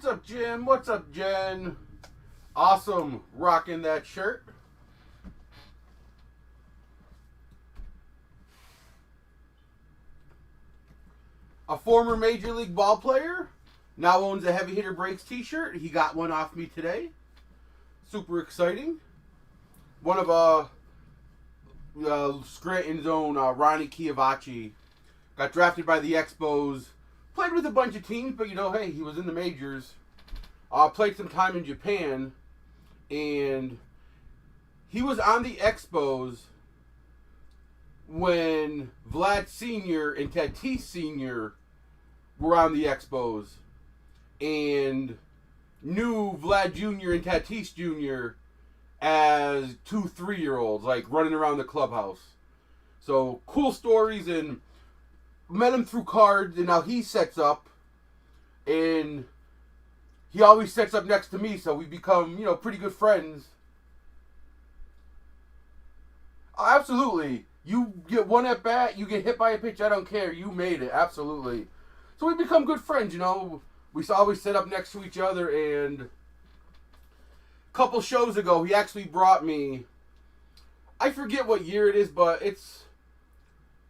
What's up, Jim? What's up, Jen? Awesome, rocking that shirt. A former Major League ball player now owns a Heavy Hitter Breaks t-shirt. He got one off me today. Super exciting. One of Scranton's own Ronnie Chiavacci got drafted by the Expos. Played with a bunch of teams, but hey, he was in the majors. Played some time in Japan, and he was on the Expos when Vlad Sr. and Tatis Sr. were on the Expos, and knew Vlad Jr. and Tatis Jr. as 2 3-year-olds, like running around the clubhouse. So cool stories, and met him through cards, and now he sets up, and he always sets up next to me, so we become, pretty good friends. Absolutely. You get one at bat, you get hit by a pitch, I don't care. You made it. Absolutely. So we become good friends, We always sit up next to each other, and a couple shows ago, he actually brought me, I forget what year it is, but it's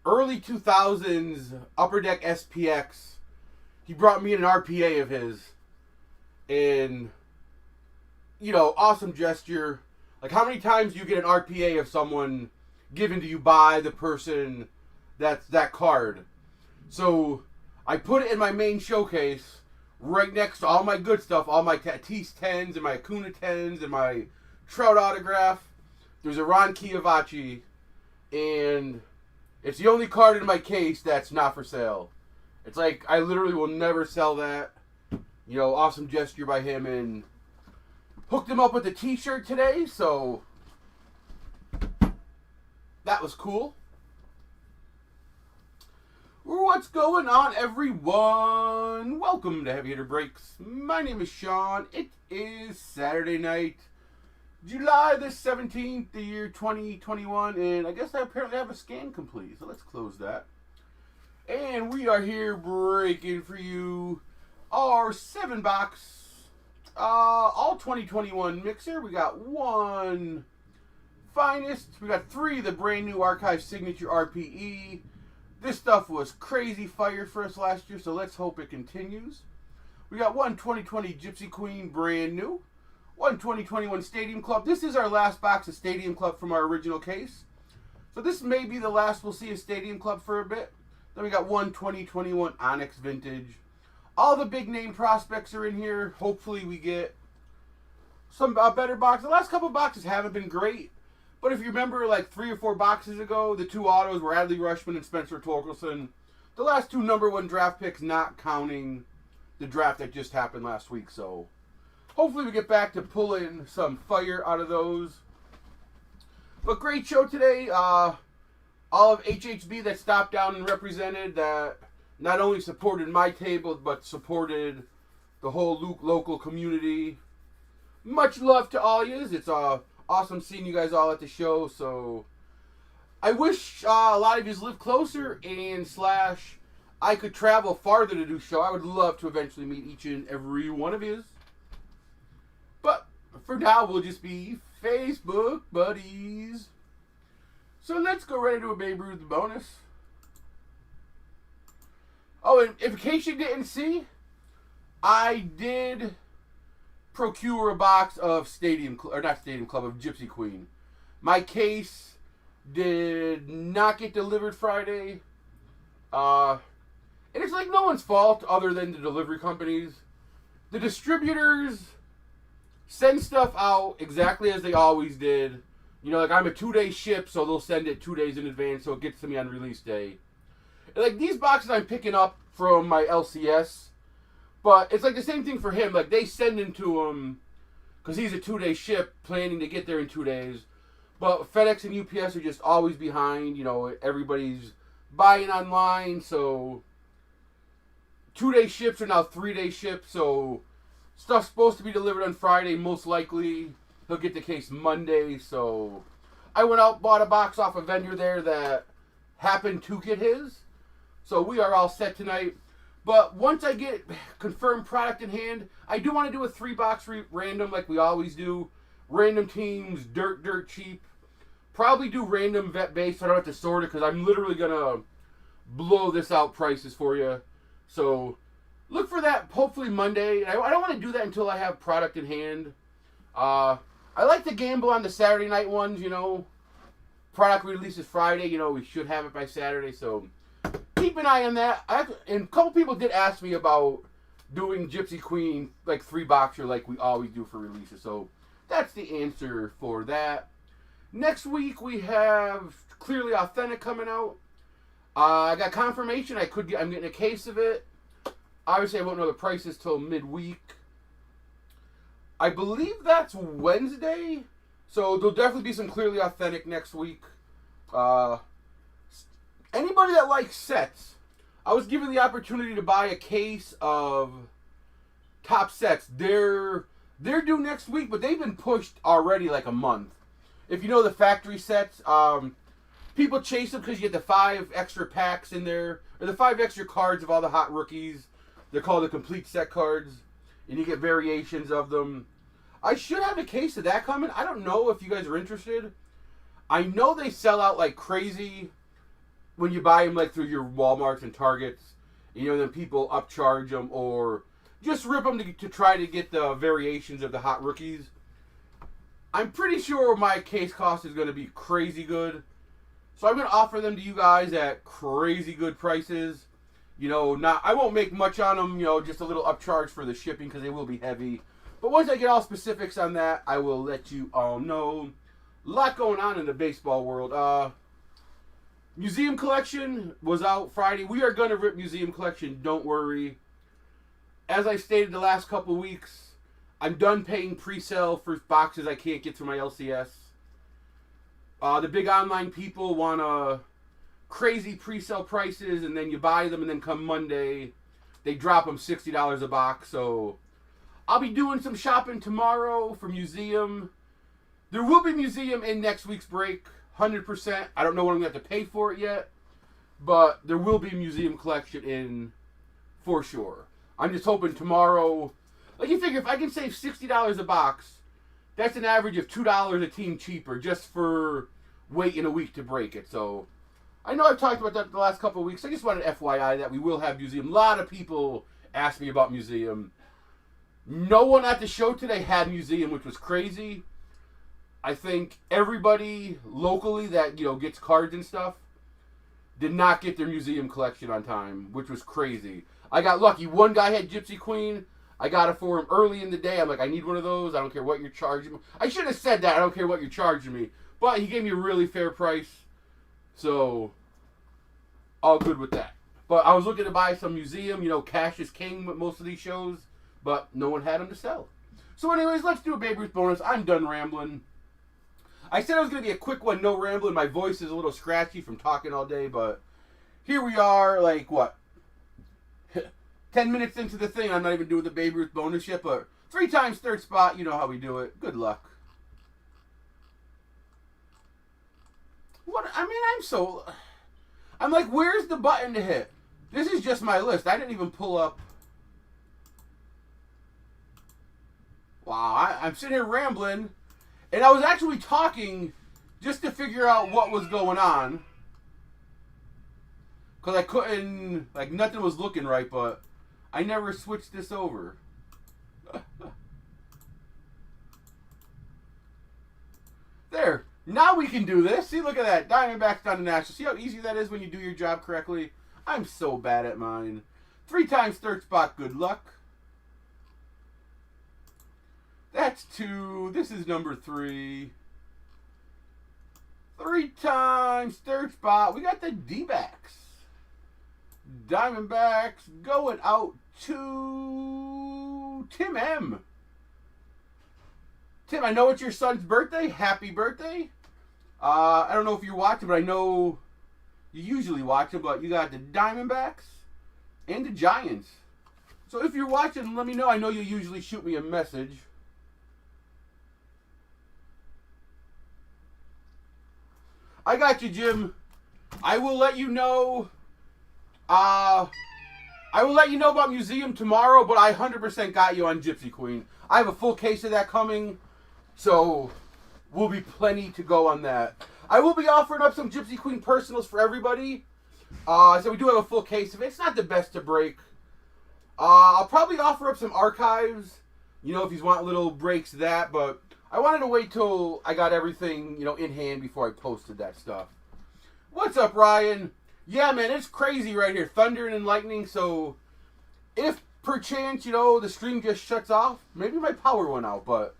early 2000s Upper Deck SPX. He brought me an RPA of his. And, awesome gesture. Like, how many times do you get an RPA of someone given to you by the person that's that card? So, I put it in my main showcase right next to all my good stuff, all my Tatis 10s and my Acuna 10s and my Trout autograph. There's a Ron Chiavacci, and it's the only card in my case that's not for sale. It's like, I literally will never sell that. Awesome gesture by him, and hooked him up with a t-shirt today, so that was cool. What's going on, everyone? Welcome to Heavy Hitter Breaks. My name is Sean. It is Saturday night, July the 17th, the year 2021, and I guess I apparently have a scan complete, so let's close that. And we are here breaking for you our 7-box, all 2021 mixer. We got 1 Finest. We got 3 the brand new Archive Signature RPE. This stuff was crazy fire for us last year, so let's hope it continues. We got 1 2020 Gypsy Queen brand new. 1 2021 Stadium Club. This is our last box of Stadium Club from our original case. So this may be the last we'll see of Stadium Club for a bit. Then we got 1 2021 Onyx Vintage. All the big name prospects are in here. Hopefully we get some better boxes. The last couple boxes haven't been great. But if you remember, like 3 or 4 boxes ago, the 2 autos were Adley Rutschman and Spencer Torkelson. The last 2 number 1 draft picks, not counting the draft that just happened last week. So hopefully we get back to pulling some fire out of those. But great show today. All of HHB that stopped down and represented, that not only supported my table, but supported the whole local community. Much love to all yous. It's awesome seeing you guys all at the show. So I wish a lot of yous live closer, and / I could travel farther to do show. I would love to eventually meet each and every one of yous. But for now, we'll just be Facebook buddies. So let's go right into a Babe Ruth bonus. Oh, and in case you didn't see, I did procure a box of of Gypsy Queen. My case did not get delivered Friday. And it's like no one's fault other than the delivery companies. The distributors send stuff out exactly as they always did. Like I'm a 2-day ship, so they'll send it 2 days in advance so it gets to me on release day. Like these boxes I'm picking up from my LCS, but it's like the same thing for him. Like they send them to him because he's a 2-day ship planning to get there in 2 days. But FedEx and UPS are just always behind. Everybody's buying online, so 2-day ships are now 3-day ships. So stuff's supposed to be delivered on Friday. Most likely he'll get the case Monday. So I went out, bought a box off a vendor there that happened to get his. So we are all set tonight. But once I get confirmed product in hand, I do want to do a 3-box random like we always do. Random teams, dirt cheap. Probably do random vet base so I don't have to sort it because I'm literally going to blow this out prices for you. So look for that hopefully Monday. I don't want to do that until I have product in hand. I like to gamble on the Saturday night ones, you know. Product releases Friday, you know, we should have it by Saturday, so keep an eye on that. And a couple people did ask me about doing Gypsy Queen, like 3-boxer, like we always do for releases. So that's the answer for that. Next week we have Clearly Authentic coming out. I got confirmation I'm getting a case of it. Obviously, I won't know the prices till midweek. I believe that's Wednesday. So there'll definitely be some Clearly Authentic next week. Anybody that likes sets, I was given the opportunity to buy a case of top sets. They're due next week, but they've been pushed already like a month. If you know the factory sets, people chase them because you get the 5 extra packs in there, or the 5 extra cards of all the hot rookies. They're called the complete set cards, and you get variations of them. I should have a case of that coming. I don't know if you guys are interested. I know they sell out like crazy when you buy them like through your Walmarts and Targets. You know, then people upcharge them or just rip them to try to get the variations of the hot rookies. I'm pretty sure my case cost is going to be crazy good. So I'm going to offer them to you guys at crazy good prices. You know, I won't make much on them, you know, just a little upcharge for the shipping because they will be heavy. But once I get all specifics on that, I will let you all know. A lot going on in the baseball world. Museum Collection was out Friday. We are going to rip Museum Collection, don't worry. As I stated the last couple weeks, I'm done paying pre-sale for boxes I can't get through my LCS. The big online people want crazy pre-sale prices, and then you buy them, and then come Monday, they drop them $60 a box. So I'll be doing some shopping tomorrow for Museum. There will be Museum in next week's break, 100%. I don't know when I'm going to have to pay for it yet, but there will be Museum Collection in for sure. I'm just hoping tomorrow, like you figure if I can save $60 a box, that's an average of $2 a team cheaper just for waiting a week to break it. So I know I've talked about that the last couple of weeks. I just wanted FYI that we will have Museum. A lot of people asked me about Museum. No one at the show today had Museum, which was crazy. I think everybody locally that, you know, gets cards and stuff did not get their Museum Collection on time, which was crazy. I got lucky. One guy had Gypsy Queen. I got it for him early in the day. I'm like, I need one of those. I don't care what you're charging me. I should have said that. I don't care what you're charging me. But he gave me a really fair price. So, all good with that. But I was looking to buy some Museum. You know, cash is king with most of these shows. But no one had them to sell. So anyways, let's do a Babe Ruth bonus. I'm done rambling. I said it was going to be a quick one, no rambling. My voice is a little scratchy from talking all day. But here we are, like, what? 10 minutes into the thing. I'm not even doing the Babe Ruth bonus yet. But 3 times third spot. You know how we do it. Good luck. What? I mean, I'm like, where's the button to hit? This is just my list. I didn't even pull up. Wow, I'm sitting here rambling, and I was actually talking just to figure out what was going on. Because I couldn't, like, nothing was looking right, but I never switched this over. There. Now we can do this. See, look at that. Diamondbacks down to National. See how easy that is when you do your job correctly? I'm so bad at mine. 3 times third spot. Good luck. That's 2. This is number 3. 3 times third spot. We got the D-backs. Diamondbacks going out to Tim M. Tim, I know it's your son's birthday. Happy birthday. I don't know if you're watching, but I know you usually watch him, but you got the Diamondbacks and the Giants. So if you're watching, let me know. I know you usually shoot me a message. I got you, Jim. I will let you know. I I will let you know about Museum tomorrow, but I 100% got you on Gypsy Queen. I have a full case of that coming, so will be plenty to go on that. I will be offering up some Gypsy Queen personals for everybody. So we do have a full case of it. It's not the best to break. I'll probably offer up some archives, you know, if you want little breaks of that, but I wanted to wait till I got everything, you know, in hand before I posted that stuff. What's up, Ryan? Yeah, man, it's crazy right here. Thundering and lightning, so if perchance, you know, the stream just shuts off, maybe my power went out, but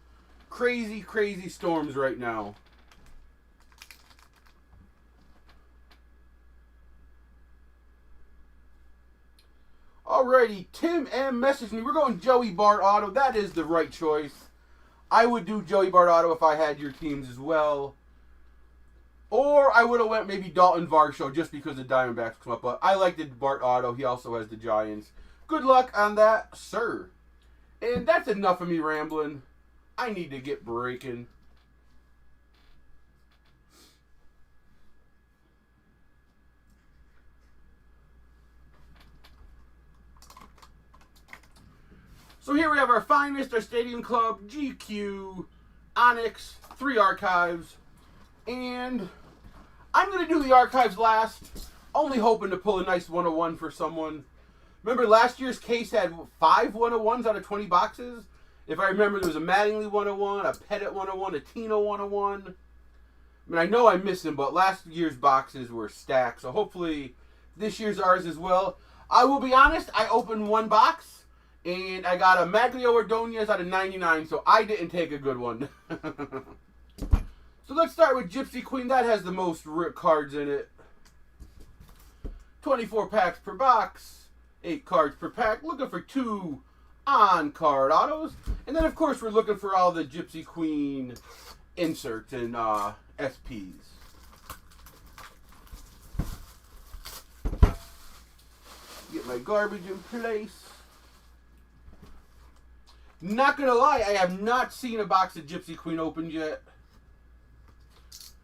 crazy, crazy storms right now. Alrighty, Tim M messaged me. We're going Joey Bart Auto. That is the right choice. I would do Joey Bart Auto if I had your teams as well. Or I would have went maybe Dalton Varsho just because the Diamondbacks come up. But I like the Bart Auto. He also has the Giants. Good luck on that, sir. And that's enough of me rambling. I need to get breaking. So here we have our finest, our Stadium Club, GQ, Onyx, 3 archives. And I'm going to do the archives last, only hoping to pull a nice 101 for someone. Remember, last year's case had 5 101s out of 20 boxes. If I remember, there was a Mattingly 101, a Pettit 101, a Tino 101. I mean, I know I'm missing, but last year's boxes were stacked. So hopefully this year's ours as well. I will be honest, I opened 1 box, and I got a Maglio Ordonez out of 99, so I didn't take a good one. So let's start with Gypsy Queen. That has the most cards in it. 24 packs per box. 8 cards per pack. Looking for 2 on-card autos. And then, of course, we're looking for all the Gypsy Queen inserts and SPs. Get my garbage in place. Not going to lie, I have not seen a box of Gypsy Queen opened yet.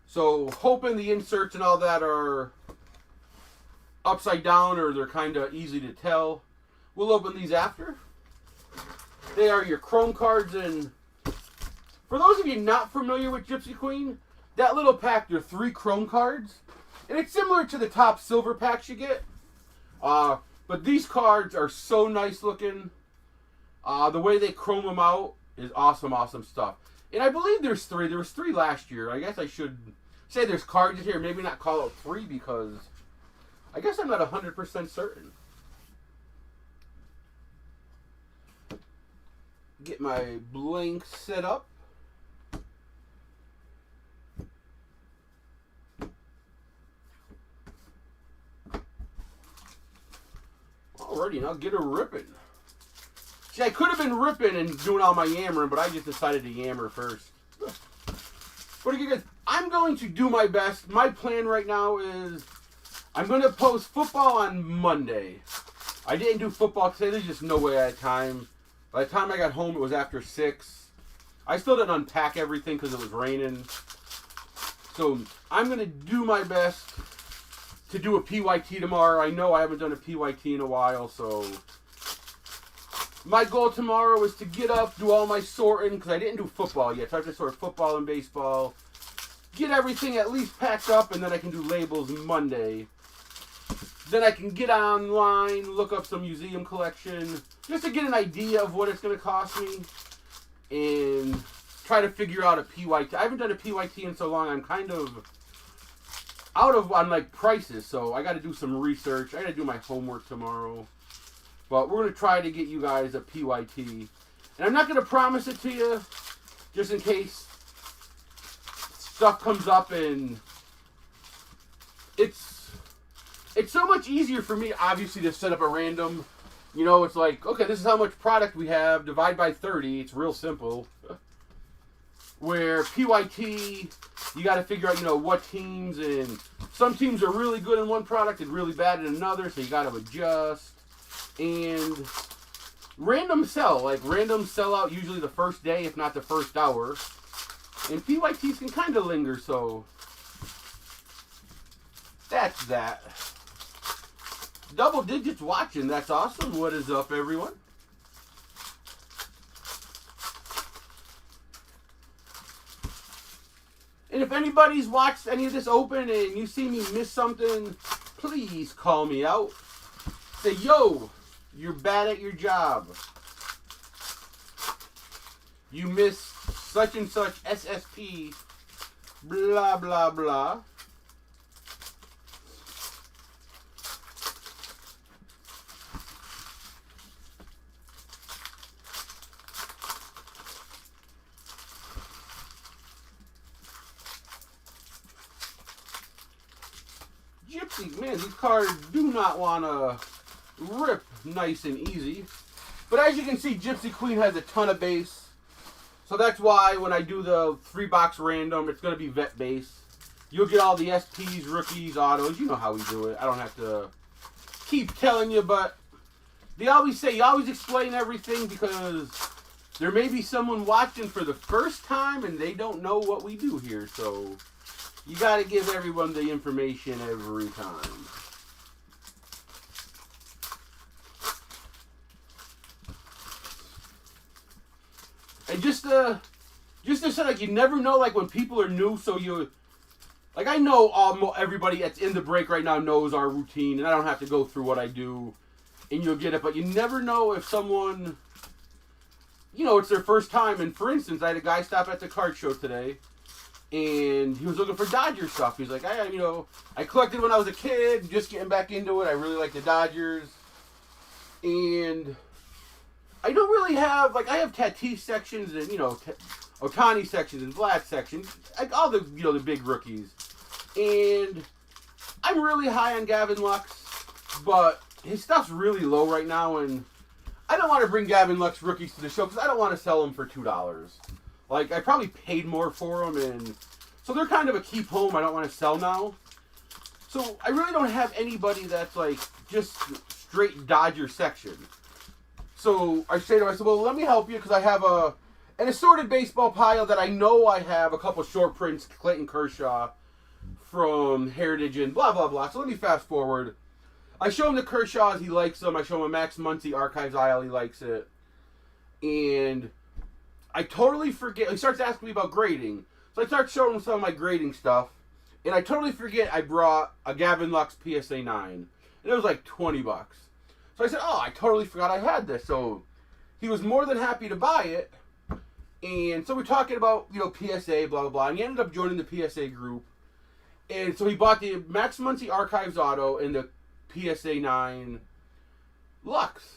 So, hoping the inserts and all that are upside down or they're kind of easy to tell. We'll open these after. They are your Chrome cards, and for those of you not familiar with Gypsy Queen, that little pack, there are 3 Chrome cards. And it's similar to the top silver packs you get. But these cards are so nice looking. The way they chrome them out is awesome, awesome stuff. And I believe there's 3. There was 3 last year. I guess I should say there's cards in here. Maybe not call out 3 because I guess I'm not 100% certain. Get my blank set up. Alrighty, now get her ripping. See, I could have been ripping and doing all my yammering, but I just decided to yammer first. But again, guys, I'm going to do my best. My plan right now is I'm going to post football on Monday. I didn't do football today. There's just no way I had time. By the time I got home, it was after 6. I still didn't unpack everything because it was raining. So I'm going to do my best to do a PYT tomorrow. I know I haven't done a PYT in a while, so my goal tomorrow is to get up, do all my sorting, because I didn't do football yet. So I have to sort football and baseball. Get everything at least packed up, and then I can do labels Monday. Then I can get online, look up some museum collection, just to get an idea of what it's going to cost me, and try to figure out a PYT. I haven't done a PYT in so long, I'm kind of out of on like prices, so I got to do some research. I got to do my homework tomorrow. But we're going to try to get you guys a PYT. And I'm not going to promise it to you, just in case stuff comes up. And it's so much easier for me, obviously, to set up a random. You know, it's like, okay, this is how much product we have. Divide by 30. It's real simple. Where PYT, you got to figure out, you know, what teams. And some teams are really good in one product and really bad in another. So you got to adjust. And random sell out usually the first day, if not the first hour. And PYTs can kind of linger, so that's that. double digits watching. That's awesome. What is up, everyone? And if anybody's watched any of this open and you see me miss something, please call me out. Say, yo, you're bad at your job. You missed such and such SSP, blah, blah, blah. Gypsy, man, these cards do not want to rip nice and easy. But as you can see, Gypsy Queen has a ton of base. So that's why when I do the 3-box random, it's going to be vet base. You'll get all the SPs, rookies, autos. You know how we do it. I don't have to keep telling you, but they always say, you always explain everything because there may be someone watching for the first time and they don't know what we do here. So you got to give everyone the information every time. And just to say, like, you never know, like, when people are new, so you, like, I know everybody that's in the break right now knows our routine, and I don't have to go through what I do, and you'll get it, but you never know if someone, you know, it's their first time. And for instance, I had a guy stop at the card show today, and he was looking for Dodger stuff. He's like, I collected when I was a kid, just getting back into it. I really like the Dodgers. And I don't really have, like, I have Tatis sections and, Ohtani sections and Vlad sections. Like, all the, the big rookies. And I'm really high on Gavin Lux, but his stuff's really low right now, and I don't want to bring Gavin Lux rookies to the show because I don't want to sell them for $2. Like, I probably paid more for them, and so they're kind of a keep home. I don't want to sell now. So I really don't have anybody that's, like, just straight Dodger section. So I say to myself, well, let me help you because I have an assorted baseball pile that I know I have a couple short prints, Clayton Kershaw from Heritage and blah, blah, blah. So let me fast forward. I show him the Kershaws, he likes them. I show him a Max Muncy Archives IL, he likes it. And I totally forget. He starts asking me about grading. So I start showing him some of my grading stuff. And I totally forget I brought a Gavin Lux PSA 9. And it was like $20. So I said, oh, I totally forgot I had this. So he was more than happy to buy it. And so we're talking about, PSA, blah, blah, blah. And he ended up joining the PSA group. And so he bought the Max Muncy Archives Auto and the PSA 9 Lux.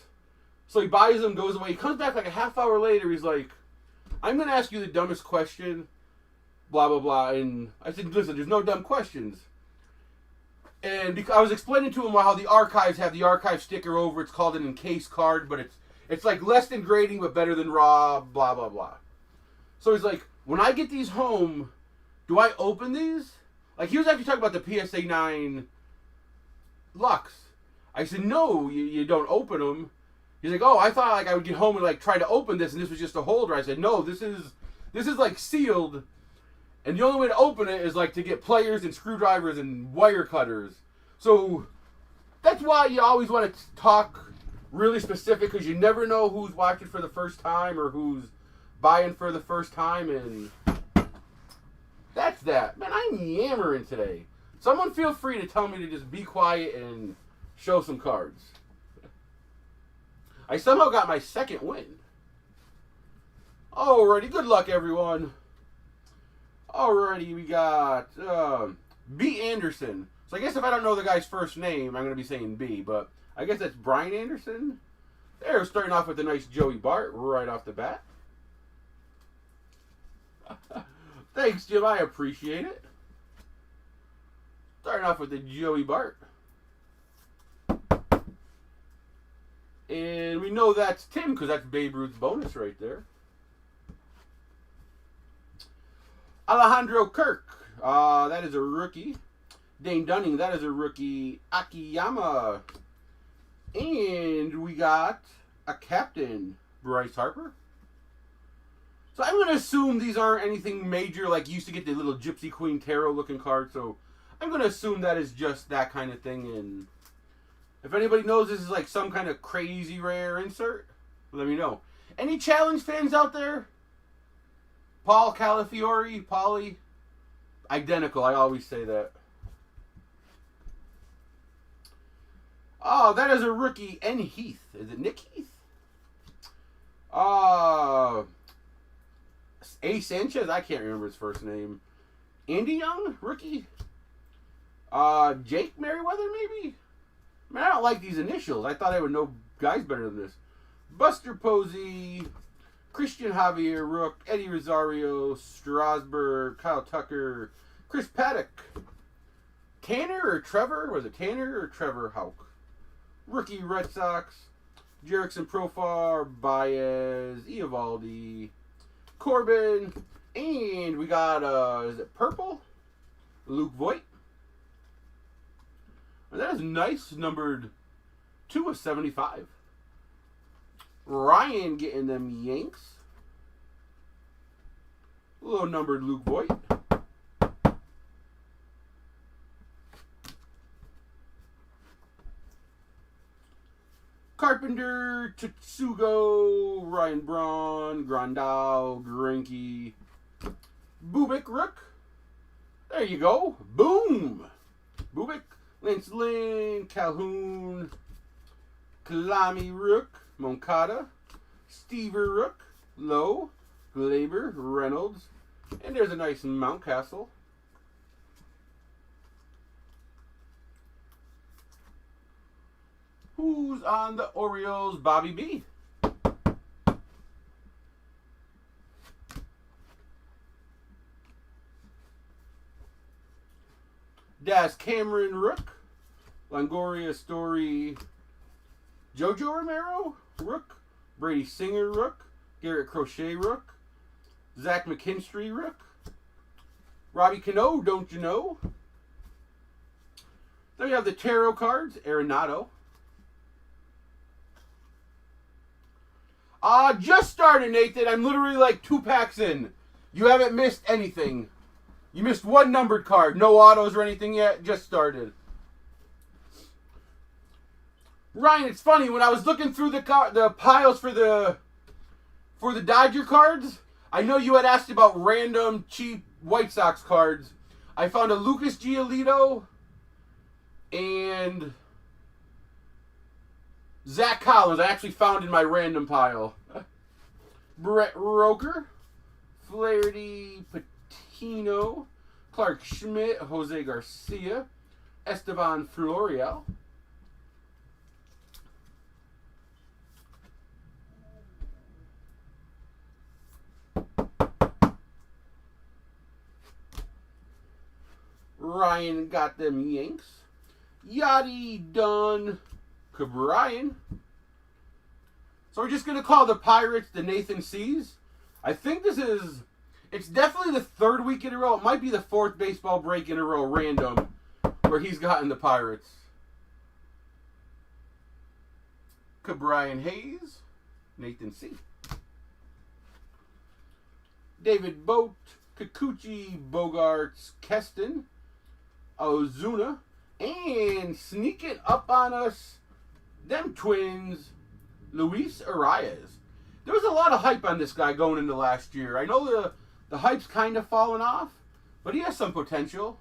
So he buys them, goes away. He comes back like a half hour later. He's like, I'm going to ask you the dumbest question, blah, blah, blah. And I said, listen, there's no dumb questions. And I was explaining to him how the archives have the archive sticker over. It's called an encased card, but it's like less than grading but better than raw, blah, blah, blah. So he's like, when I get these home, do I open these? Like, he was actually talking about the PSA 9 Lux. I said, no, you don't open them. He's like, oh, I thought like I would get home and like try to open this and this was just a holder. I said, no, this is like sealed. And the only way to open it is like to get pliers and screwdrivers and wire cutters. So that's why you always want to talk really specific because you never know who's watching for the first time or who's buying for the first time. And that's that. Man, I'm yammering today. Someone feel free to tell me to just be quiet and show some cards. I somehow got my second win. Alrighty, good luck everyone. Alrighty, we got B. Anderson. So I guess if I don't know the guy's first name, I'm going to be saying B, but I guess that's Brian Anderson. There, starting off with a nice Joey Bart right off the bat. Thanks, Jim. I appreciate it. Starting off with the Joey Bart. And we know that's Tim because that's Babe Ruth's bonus right there. Alejandro Kirk. That is a rookie. Dane Dunning. That is a rookie. Akiyama. And we got a captain. Bryce Harper. So I'm going to assume these aren't anything major. Like you used to get the little Gypsy Queen Tarot looking card. So I'm going to assume that is just that kind of thing. And If anybody knows this is like some kind of crazy rare insert, let me know. Any challenge fans out there? Paul Calafiore, Paulie, identical. I always say that. Oh, that is a rookie. N. Heath. Is it Nick Heath? A. Sanchez. I can't remember his first name. Andy Young, rookie. Jake Merriweather, maybe. Man, I don't like these initials. I thought I would know guys better than this. Buster Posey, Christian Javier, Rook, Eddie Rosario, Strasburg, Kyle Tucker, Chris Paddock, Tanner or Trevor? Was it Tanner or Trevor Houck? Rookie Red Sox, Jerickson Profar, Baez, Eovaldi, Corbin, and we got, is it purple? Luke Voigt. And that is nice, numbered 2 of 75. Ryan getting them Yanks. A little numbered Luke Voigt. Carpenter, Tetsugo, Ryan Braun, Grandal, Greinke, Bubik, Rook. There you go. Boom. Bubik, Lance Lynn, Calhoun, Kalami, Rook, Moncada, Stever, Rook, Lowe, Glaber, Reynolds, and there's a nice Mountcastle. Who's on the Orioles? Bobby B. Das Cameron, Rook, Longoria, Story, Jojo Romero, Rook, Brady Singer, Rook, Garrett Crochet, Rook, Zach McKinstry, Rook, Robbie Cano, Don't You Know? Then we have the tarot cards, Arenado. Just started, Nathan. I'm literally like 2 packs in. You haven't missed anything. You missed 1 numbered card. No autos or anything yet. Just started. Ryan, it's funny. When I was looking through the piles for the Dodger cards, I know you had asked about random, cheap White Sox cards. I found a Lucas Giolito and Zach Collins. I actually found in my random pile. Brett Roker, Flaherty, Patino, Clark Schmidt, Jose Garcia, Estevan Florial. Ryan got them Yanks. Yachty, Dunn, Cabrian. So we're just going to call the Pirates the Nathan C's. I think it's definitely the 3rd week in a row. It might be the 4th baseball break in a row, random, where he's gotten the Pirates. Cabrian Hayes, Nathan C. David Boat, Kikuchi, Bogarts, Keston, Ozuna, and sneaking up on us, them Twins, Luis Arias. There was a lot of hype on this guy going into last year. I know the hype's kind of fallen off, but he has some potential.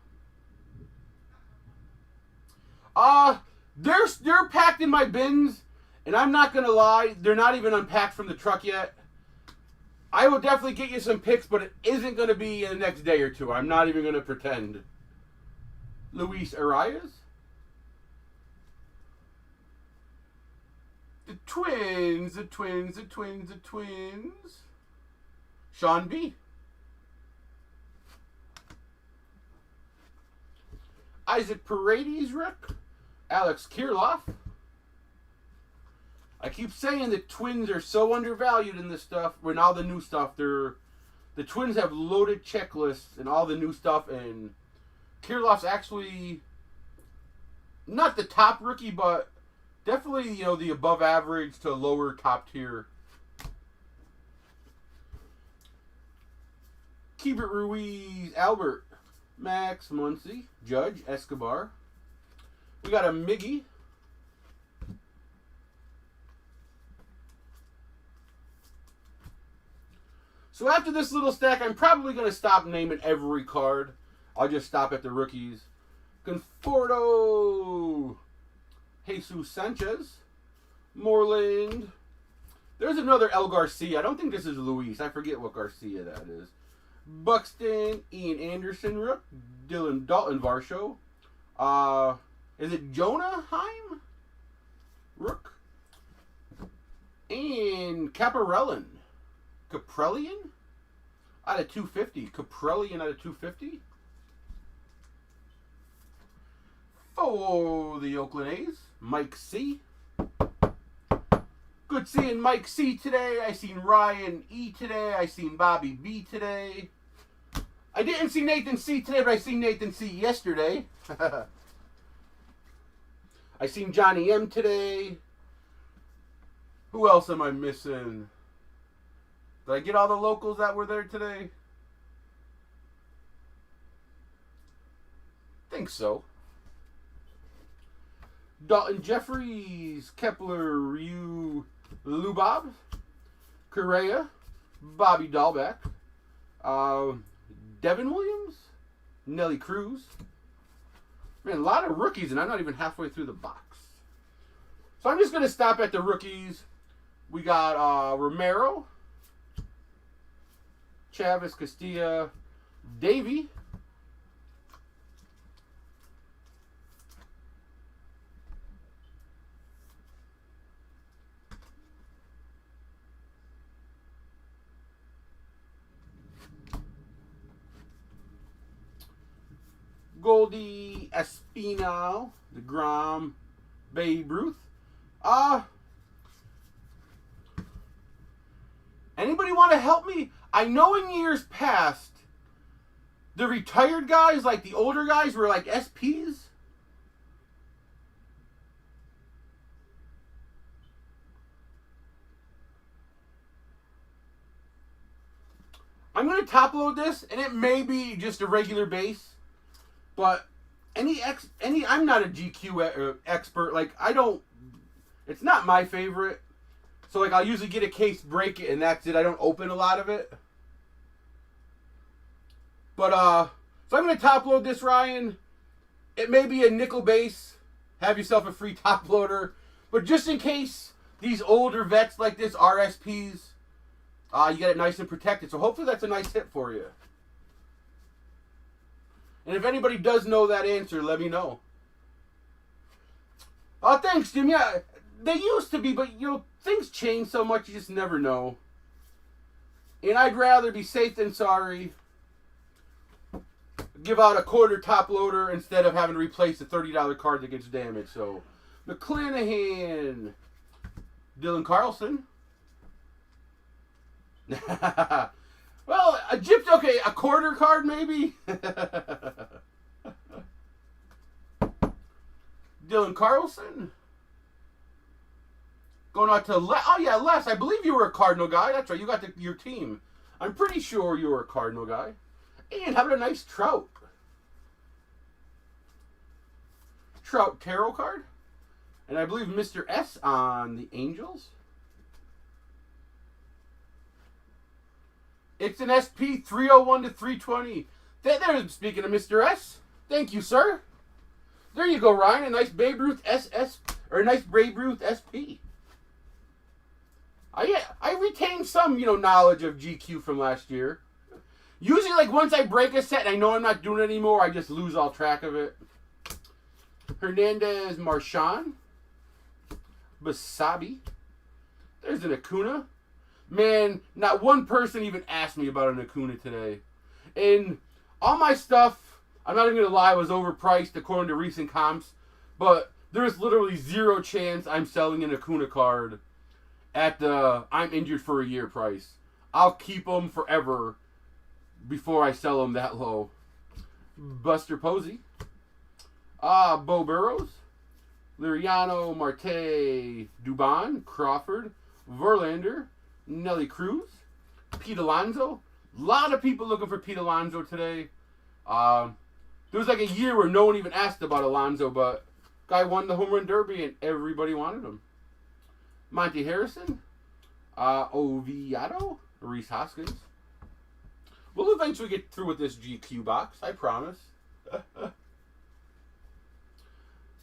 They're packed in my bins, and I'm not going to lie, they're not even unpacked from the truck yet. I will definitely get you some picks, but it isn't going to be in the next day or 2. I'm not even going to pretend. Luis Arias. The Twins. Sean B. Isaac Paredes, Rook. Alex Kirilloff. I keep saying the Twins are so undervalued in this stuff. When all the new stuff, the Twins have loaded checklists and all the new stuff, and Kirilloff's actually not the top rookie, but definitely, the above average to lower top tier. Keibert Ruiz, Albert, Max Muncy, Judge, Escobar. We got a Miggy, So after this little stack, I'm probably going to stop naming every card. I'll just stop at the rookies. Conforto. Jesus Sanchez. Moreland. There's another El Garcia. I don't think this is Luis. I forget what Garcia that is. Buxton. Ian Anderson rook. Dalton Varsho. Is it Jonah Heim? Rook. And Caprellian out of 250. Caprellian out of 250. For the Oakland A's, Mike C. Good seeing Mike C today. I seen Ryan E today. I seen Bobby B today. I didn't see Nathan C today, but I seen Nathan C yesterday. I seen Johnny M today. Who else am I missing? Did I get all the locals that were there today? Think so. Dalton Jeffries, Kepler, Ryu Lubob, Correa, Bobby Dahlbeck, Devin Williams, Nelly Cruz. Man, a lot of rookies, and I'm not even halfway through the box. So I'm just going to stop at the rookies. We got Romero, Chavez, Castilla, Davey, Goldie, Espinal, DeGrom, Babe Ruth. Anybody want to help me? I know in years past, the retired guys, like the older guys, were like SPs. I'm going to top load this, and it may be just a regular base. But I'm not a GQ expert. Like, it's not my favorite. So, like, I'll usually get a case, break it, and that's it. I don't open a lot of it. But, so I'm going to top load this, Ryan. It may be a nickel base. Have yourself a free top loader. But just in case these older vets like this are SPs, you get it nice and protected. So hopefully that's a nice hit for you. And if anybody does know that answer, let me know. Oh, thanks, Jim. Yeah, they used to be, but, things change so much, you just never know. And I'd rather be safe than sorry. Give out a quarter top loader instead of having to replace a $30 card that gets damaged. So, McClanahan. Dylan Carlson. Well, a Gypsy, okay, a quarter card maybe? Dylan Carlson. Going out to Les. Oh, yeah, Les, I believe you were a Cardinal guy. That's right, you got your team. I'm pretty sure you were a Cardinal guy. And how about a nice Trout? Trout tarot card. And I believe Mr. S on the Angels. It's an SP 301 to 320. There, speaking of Mr. S. Thank you, sir. There you go, Ryan. A nice Babe Ruth SS, or a nice Babe Ruth SP. I retained some, knowledge of GQ from last year. Usually, like, once I break a set and I know I'm not doing it anymore, I just lose all track of it. Hernandez Marchand. Basabi. There's an Acuna. Man, not one person even asked me about an Acuna today. And all my stuff, I'm not even going to lie, was overpriced according to recent comps. But there's literally zero chance I'm selling an Acuna card at the I'm injured for a year price. I'll keep them forever before I sell them that low. Buster Posey. Bo Burrows. Liriano, Marte, Dubon, Crawford, Verlander, Nelly Cruz, Pete Alonso. A lot of people looking for Pete Alonso today. There was like a year where no one even asked about Alonso, but guy won the home run derby and everybody wanted him. Monty Harrison, Oviedo, Reese Hoskins, We'll eventually get through with this GQ box, I promise.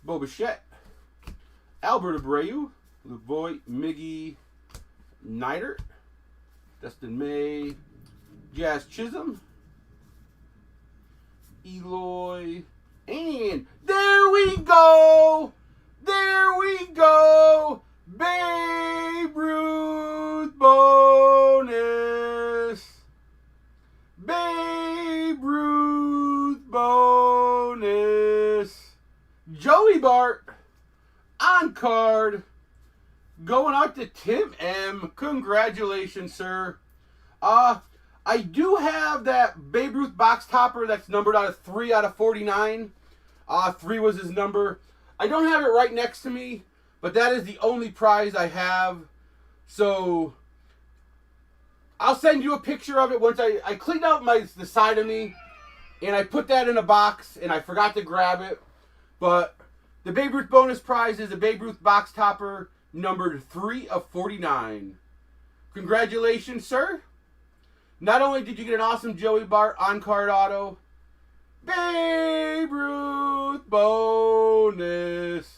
Bo Bichette, Albert Abreu, Luke Voigt, Miggy Neidert, Dustin May, Jazz Chisholm, Eloy, and there we go! There we go! Babe Ruth bonus! Babe Ruth bonus! Joey Bart on card going out to Tim M. Congratulations, sir. I do have that Babe Ruth box topper that's numbered out of 3 out of 49. 3 was his number. I don't have it right next to me, but that is the only prize I have. So I'll send you a picture of it once I cleaned out the side of me, and I put that in a box, and I forgot to grab it. But the Babe Ruth bonus prize is a Babe Ruth box topper numbered 3 of 49. Congratulations, sir. Not only did you get an awesome Joey Bart on-card auto, Babe Ruth bonus.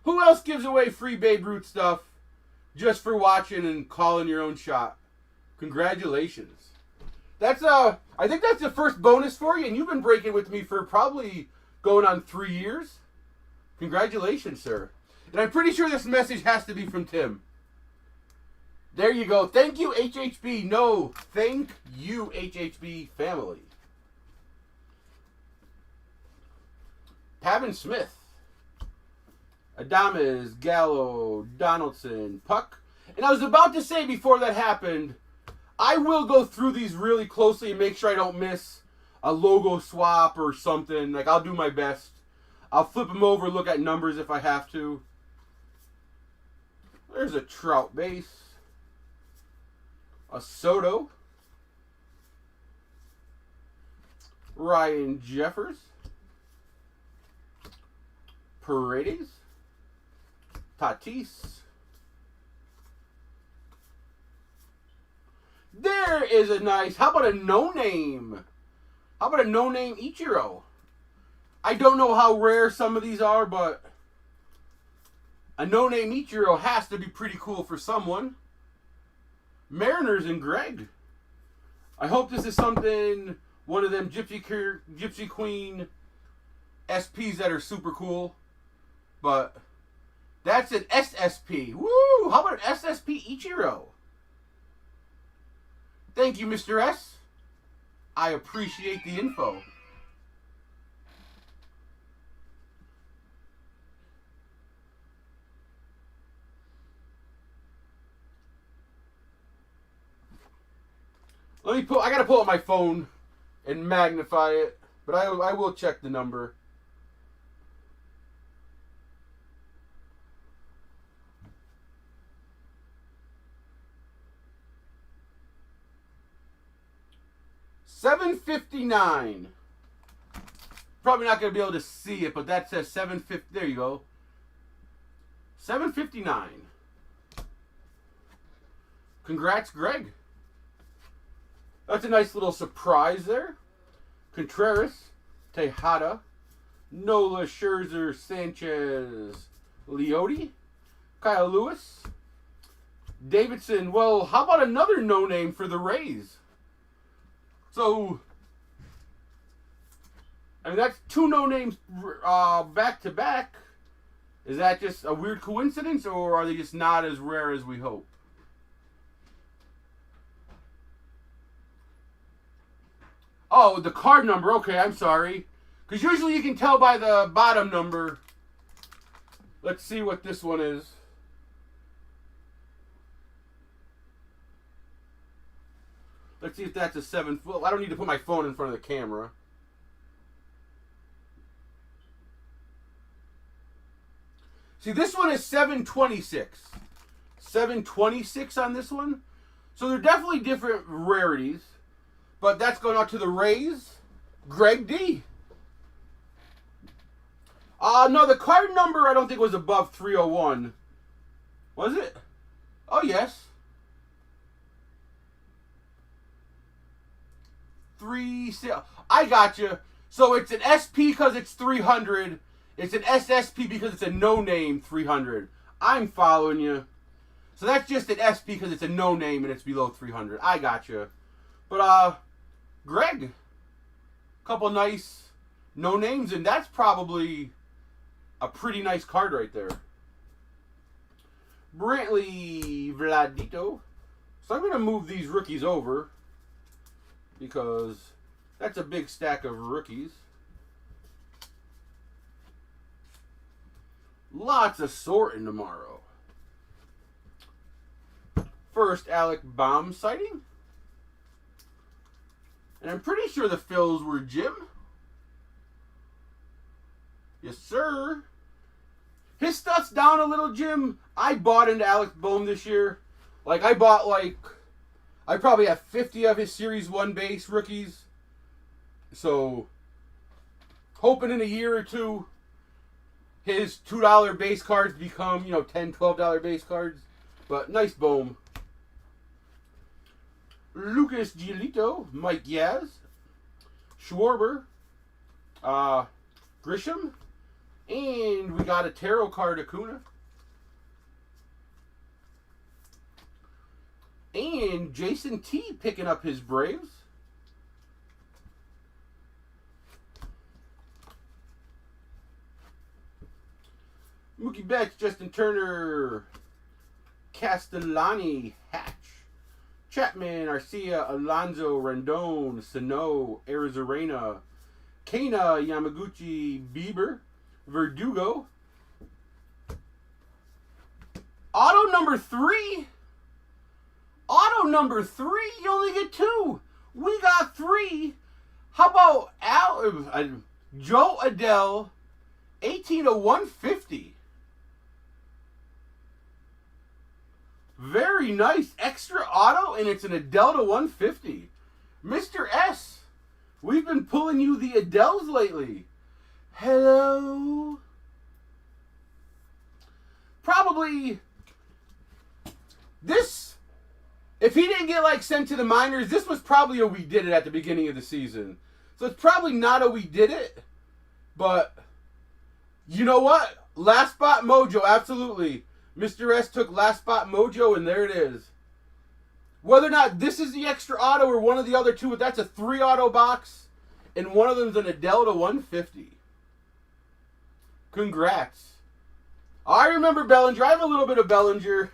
Who else gives away free Babe Ruth stuff just for watching and calling your own shot? Congratulations. That's I think that's the first bonus for you, and you've been breaking with me for probably going on 3 years. Congratulations, sir. And I'm pretty sure this message has to be from Tim. There you go. Thank you, HHB. No, thank you, HHB family. Pavin Smith, Adames, Gallo, Donaldson, Puck. And I was about to say before that happened, I will go through these really closely and make sure I don't miss a logo swap or something. Like, I'll do my best. I'll flip them over, look at numbers if I have to. There's a Trout base. A Soto. Ryan Jeffers. Paredes. Tatis. There is a nice, how about a no-name? How about a no-name Ichiro? I don't know how rare some of these are, but a no-name Ichiro has to be pretty cool for someone. Mariners and Greg. I hope this is something, one of them Gypsy Queen SPs that are super cool. But that's an SSP. Woo! How about an SSP Ichiro? Thank you, Mr. S. I appreciate the info. I gotta pull up my phone and magnify it, but I will check the number. $7.59. Probably not gonna be able to see it, but that says 7.50. There you go. $7.59. Congrats, Greg. That's a nice little surprise there. Contreras, Tejada, Nola, Scherzer, Sanchez, Leote, Kyle Lewis, Davidson. Well, how about another no-name for the Rays? So, I mean, that's 2 no-names back-to-back. Is that just a weird coincidence, or are they just not as rare as we hope? Oh, the card number. Okay, I'm sorry. Because usually you can tell by the bottom number. Let's see what this one is. Let's see if that's a 7. Well, I don't need to put my phone in front of the camera. See, this one is 726. 726 on this one. So they're definitely different rarities. But that's going out to the Rays. Greg D. No, the card number I don't think was above 301. Was it? Oh, yes. I got you. So it's an SP because it's 300. It's an SSP because it's a no-name 300. I'm following you. So that's just an SP because it's a no-name and it's below 300. I got you. But, Greg, couple nice no-names, and that's probably a pretty nice card right there. Brantley Vladito. So I'm going to move these rookies over because that's a big stack of rookies. Lots of sorting tomorrow. First, Alec Baum sighting. And I'm pretty sure the fills were Jim. Yes, sir. His stuff's down a little, Jim. I bought into Alec Baum this year. Like, I probably have 50 of his Series 1 base rookies. So, hoping in a year or two, his $2 base cards become, $10, $12 base cards. But nice Bohm. Lucas Giolito, Mike Yaz, Schwarber, Grisham, and we got a tarot card Acuna. And Jason T picking up his Braves. Mookie Betts, Justin Turner, Castellani, Hatch, Chapman, Arcia, Alonso, Rendon, Sano, Arizarena, Kana, Yamaguchi, Bieber, Verdugo. Auto number 3. Auto number 3. You only get 2. We got 3. How about Joe Adele, 18/150. Very nice. Extra auto, and it's an Adele to 150. Mr. S, we've been pulling you the Adeles lately. Hello. Probably this, if he didn't get sent to the minors, this was probably a we did it at the beginning of the season. So it's probably not a we did it, but you know what? Last spot mojo, absolutely. Mr. S took last spot mojo, and there it is. Whether or not this is the extra auto or one of the other two, that's a 3 auto box, and one of them's an Adele to 150. Congrats. I remember Bellinger. I have a little bit of Bellinger.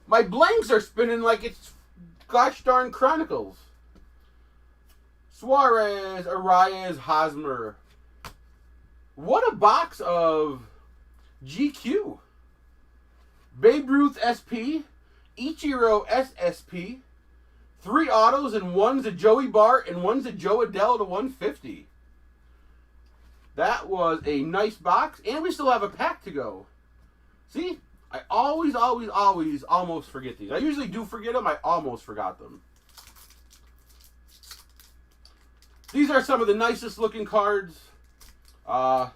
My blanks are spinning like it's gosh darn Chronicles. Suarez, Arias, Hosmer. What a box of GQ. Babe Ruth SP, Ichiro SSP, 3 autos, and one's a Joey Bart and one's a Joe Adele to 150. That was a nice box, and we still have a pack to go. See, I always almost forget these. I usually do forget them. I almost forgot them. These are some of the nicest looking cards. I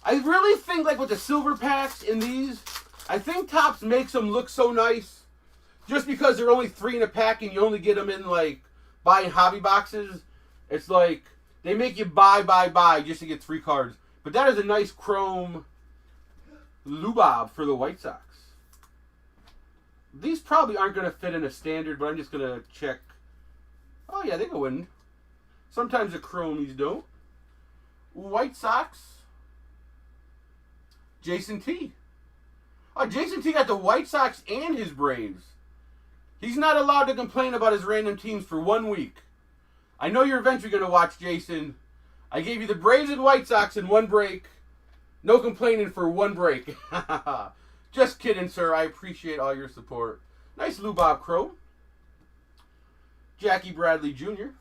really think with the silver packs in these, I think Topps makes them look so nice just because they're only 3 in a pack and you only get them in buying hobby boxes. It's like they make you buy just to get 3 cards. But that is a nice chrome Lubob for the White Sox. These probably aren't going to fit in a standard, but I'm just going to check. Oh yeah, they go in. Sometimes the chromies don't. White Sox. Jason T. Oh, Jason T got the White Sox and his Braves. He's not allowed to complain about his random teams for 1 week. I know you're eventually going to watch, Jason. I gave you the Braves and White Sox in 1 break. No complaining for 1 break. Just kidding, sir. I appreciate all your support. Nice Lubob Chrome. Jackie Bradley Jr.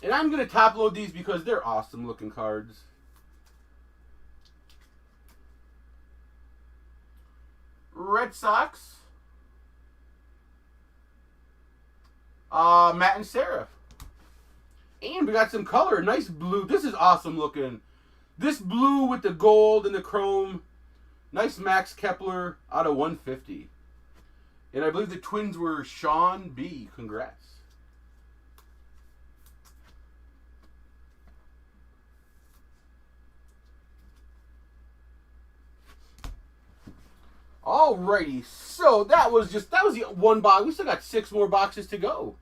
And I'm going to top load these because they're awesome looking cards. Red Sox. Matt and Sarah. And we got some color. Nice blue. This is awesome looking. This blue with the gold and the chrome. Nice Max Kepler out of 150. And I believe the Twins were Sean B. Congrats. Alrighty, so that was the one box. We still got 6 more boxes to go.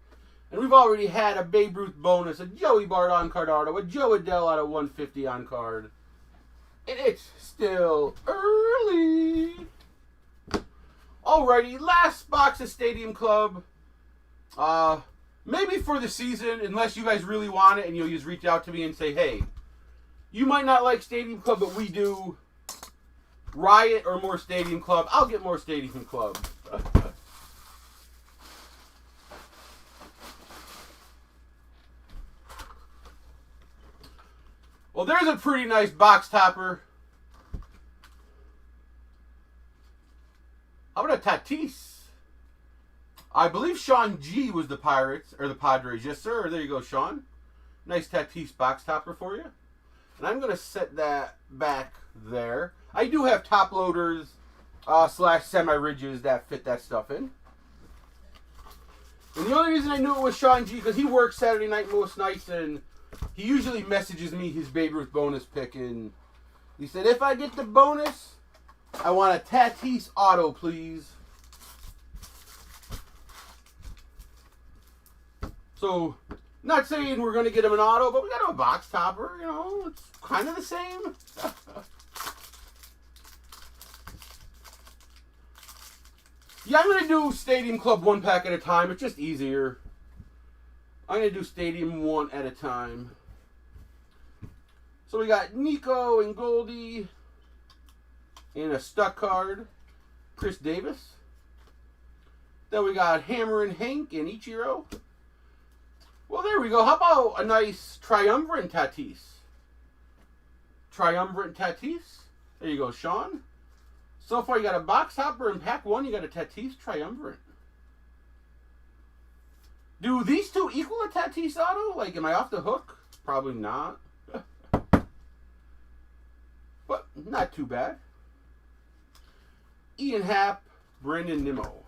And we've already had a Babe Ruth bonus, a Joey Bart on card auto, a Joe Adele out of 150 on card. And it's still early. Alrighty, last box of Stadium Club. Maybe for the season, unless you guys really want it and you'll just reach out to me and say, hey, you might not like Stadium Club, but we do. Riot or more Stadium Club. I'll get more Stadium Club. Well, there's a pretty nice box topper. How about a Tatis? I believe Sean G was the Pirates, or the Padres. Yes, sir. There you go, Sean. Nice Tatis box topper for you. And I'm going to set that back there. I do have top loaders / semi-ridges that fit that stuff in. And the only reason I knew it was Sean G, because he works Saturday night most nights, and he usually messages me his Babe Ruth bonus pick, and he said, if I get the bonus, I want a Tatis auto, please. So, not saying we're going to get him an auto, but we got him a box topper, you know, it's kind of the same. Yeah, I'm going to do Stadium Club 1 pack at a time. It's just easier. I'm going to do Stadium 1 at a time. So we got Nico and Goldie. And a stuck card. Chris Davis. Then we got Hammer and Hank and Ichiro. Well, there we go. How about a nice Triumvirate Tatis? Triumvirate Tatis. There you go, Sean. So far, you got a box hopper in pack 1. You got a Tatis Triumvirate. Do these two equal a Tatis auto? Like, am I off the hook? Probably not. But not too bad. Ian Happ, Brandon Nimmo.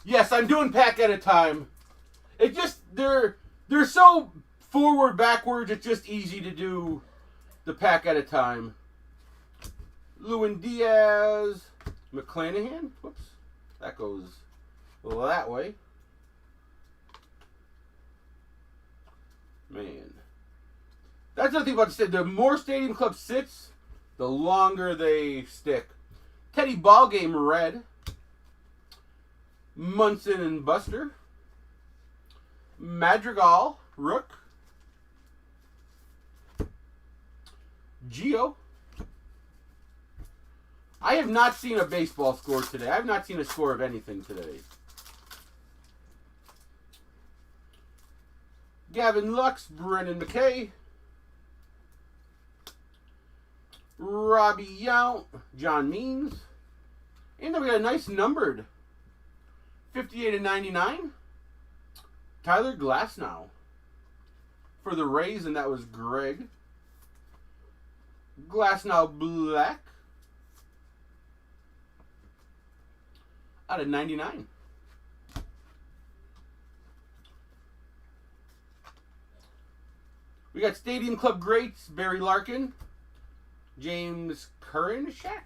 Yes, I'm doing pack at a time. It just, they're so forward, backwards, it's just easy to do the pack at a time. Lewin Diaz, McClanahan. Whoops. That goes that way. Man. That's the thing about the more Stadium Club sits, the longer they stick. Teddy Ballgame Red. Munson and Buster. Madrigal Rook. Gio. I have not seen a baseball score today. I have not seen a score of anything today. Gavin Lux, Brennan McKay. Robbie Yount, John Means. And then we got a nice numbered 58/99. Tyler Glasnow for the Rays, and that was Greg. Glasnow Black out of 99. We got Stadium Club greats, Barry Larkin, James Karinchak,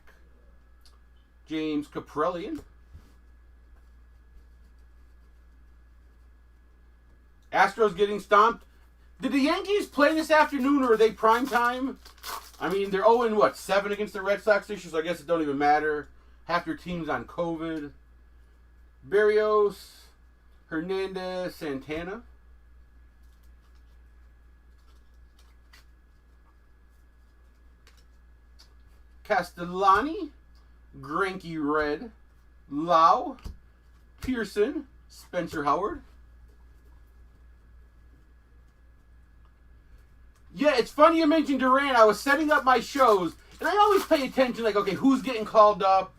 James Kaprelian. Astros getting stomped. Did the Yankees play this afternoon, or are they prime time? I mean, they're 0-7 against the Red Sox this year, so I guess it don't even matter. Half their team's on COVID. Berrios, Hernandez, Santana. Castellani, Greinke Red, Lau, Pearson, Spencer Howard. Yeah, it's funny you mentioned Durant. I was setting up my shows, and I always pay attention, like, okay, who's getting called up?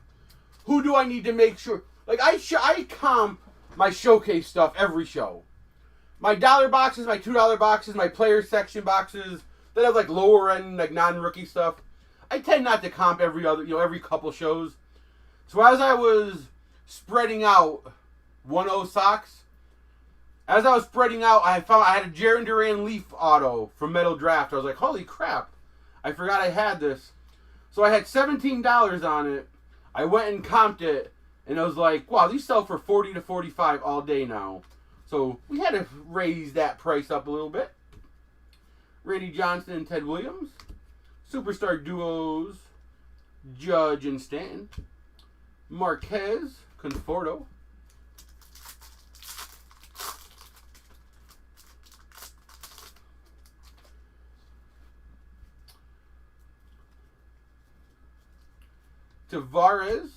Who do I need to make sure? Like, I comp my showcase stuff every show. my dollar boxes, my $2 boxes, my player section boxes that have like lower end, like non-rookie stuff, I tend not to comp every other, every couple shows. So as I was spreading out 1-0 Sox, as I was spreading out, I found I had a Jarren Duran Leaf auto from Metal Draft. I was like, holy crap, I forgot I had this. So I had $17 on it. I went and comped it, and I was like, wow, these sell for $40 to $45 all day now. So we had to raise that price up a little bit. Randy Johnson and Ted Williams. Superstar duos, Judge and Stanton. Marquez, Conforto. Tavares,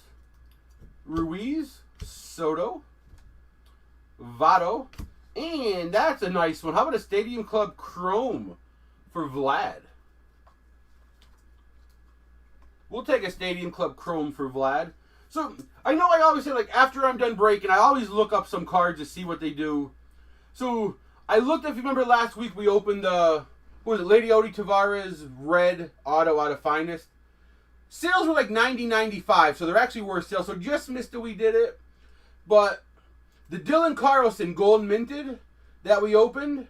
Ruiz, Soto, Votto, and that's a nice one. How about a Stadium Club Chrome for Vlad? We'll take a Stadium Club Chrome for Vlad. So, I know I always say, like, after I'm done breaking, I always look up some cards to see what they do. So, I looked, if you remember last week, we opened the, what was it, Lady Odi Tavares Red Auto out of Finest. Sales were like $90.95, so they're actually worth sales. So just missed it, we did it. But the Dylan Carlson Gold Minted that we opened,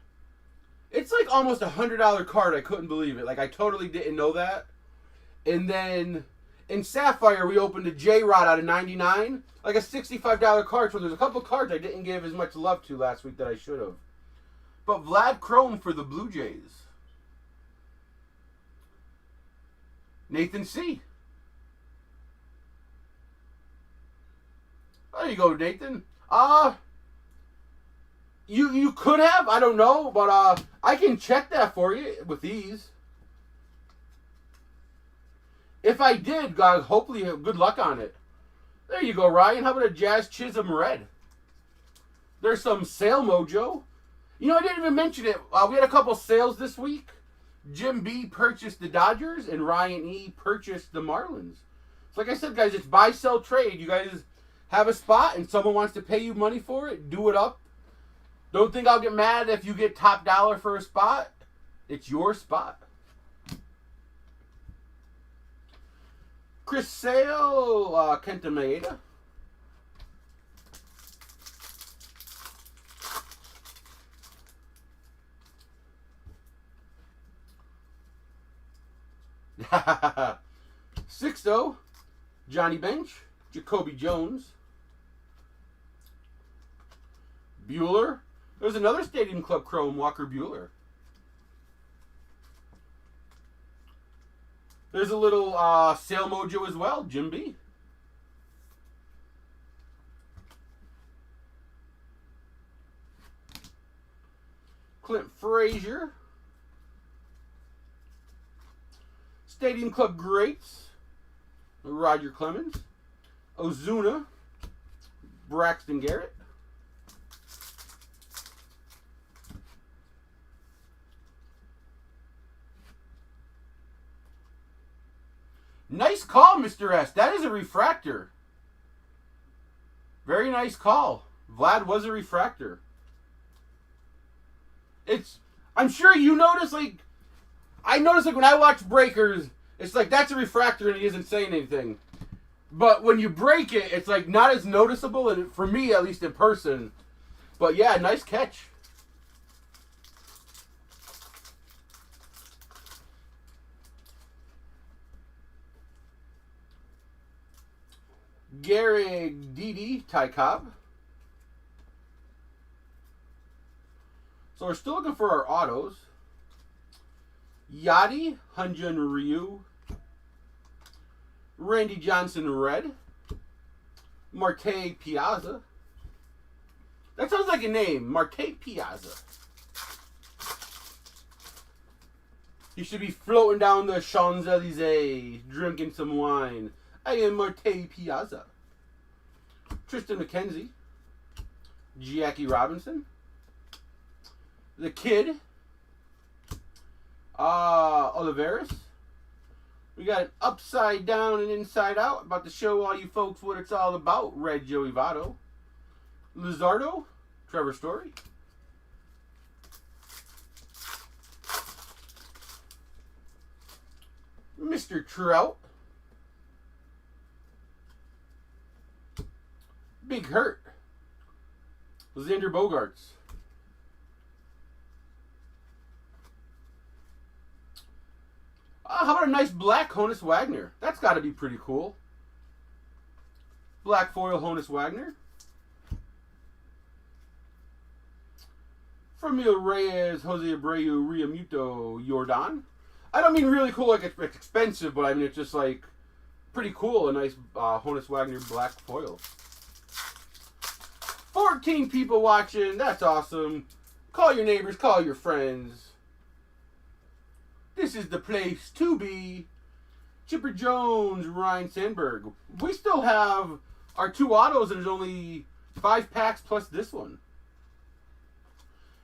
it's like almost a $100 card. I couldn't believe it. Like, I totally didn't know that. And then in Sapphire, we opened a J-Rod out of 99, like a $65 card. So there's a couple cards I didn't give as much love to last week that I should have. But Vlad Chrome for the Blue Jays. Nathan C. There you go, Nathan. You could have, I don't know, but I can check that for you with these. If I did, God, hopefully good luck on it. There you go, Ryan. How about a Jazz Chisholm Red? There's some sale mojo. You know, I didn't even mention it. We had a couple sales this week. Jim B purchased the Dodgers, and Ryan E purchased the Marlins. So like I said, guys, it's buy, sell, trade. You guys have a spot and someone wants to pay you money for it, do it up. Don't think I'll get mad if you get top dollar for a spot. It's your spot. Chris Sale, Kenta Maeda. Sixto, Johnny Bench, Jacoby Jones. Bueller. There's another Stadium Club Chrome, Walker Bueller. There's a little sale mojo as well, Jim B. Clint Frazier. Stadium Club Greats, Roger Clemens. Ozuna, Braxton Garrett. Nice call, Mr. S. That is a refractor. Very nice call. Vlad was a refractor. I'm sure you notice, like, I notice, like, when I watch breakers, it's like, that's a refractor and he isn't saying anything. But when you break it, it's, like, not as noticeable, and for me, at least in person. But, yeah, nice catch. Garrig Didi, Ty Cobb. So we're still looking for our autos. Yachty, Hyun-Jin Ryu. Randy Johnson Red. Marte Piazza. That sounds like a name, Marte Piazza. You should be floating down the Champs-Elysees, drinking some wine. I am Marte Piazza. Tristan McKenzie. Jackie Robinson. The Kid. Oliveris. We got an upside down and inside out. About to show all you folks what it's all about. Red Joey Votto. Luzardo. Trevor Story. Mr. Trout. Big Hurt. Xander Bogaerts. How about a nice black Honus Wagner? That's got to be pretty cool. Black foil Honus Wagner. Franmil Reyes, Jose Abreu, Realmuto, Jordan. I don't mean really cool like it's expensive, but I mean it's just like pretty cool. A nice Honus Wagner black foil. 14 people watching. That's awesome. Call your neighbors. Call your friends. This is the place to be. Chipper Jones, Ryan Sandberg. We still have our 2 autos, and there's only 5 packs plus this one.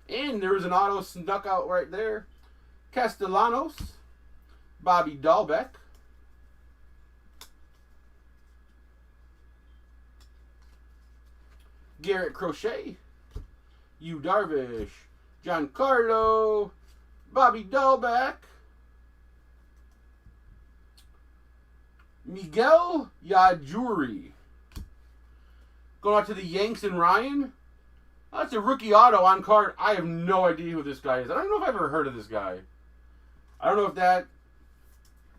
And there was an auto snuck out right there. Castellanos, Bobby Dahlbeck. Garrett Crochet, Yu Darvish, Giancarlo, Bobby Dahlbeck, Miguel Yajuri. Going out to the Yanks and Ryan. That's a rookie auto on card. I have no idea who this guy is. I don't know if I've ever heard of this guy. I don't know if that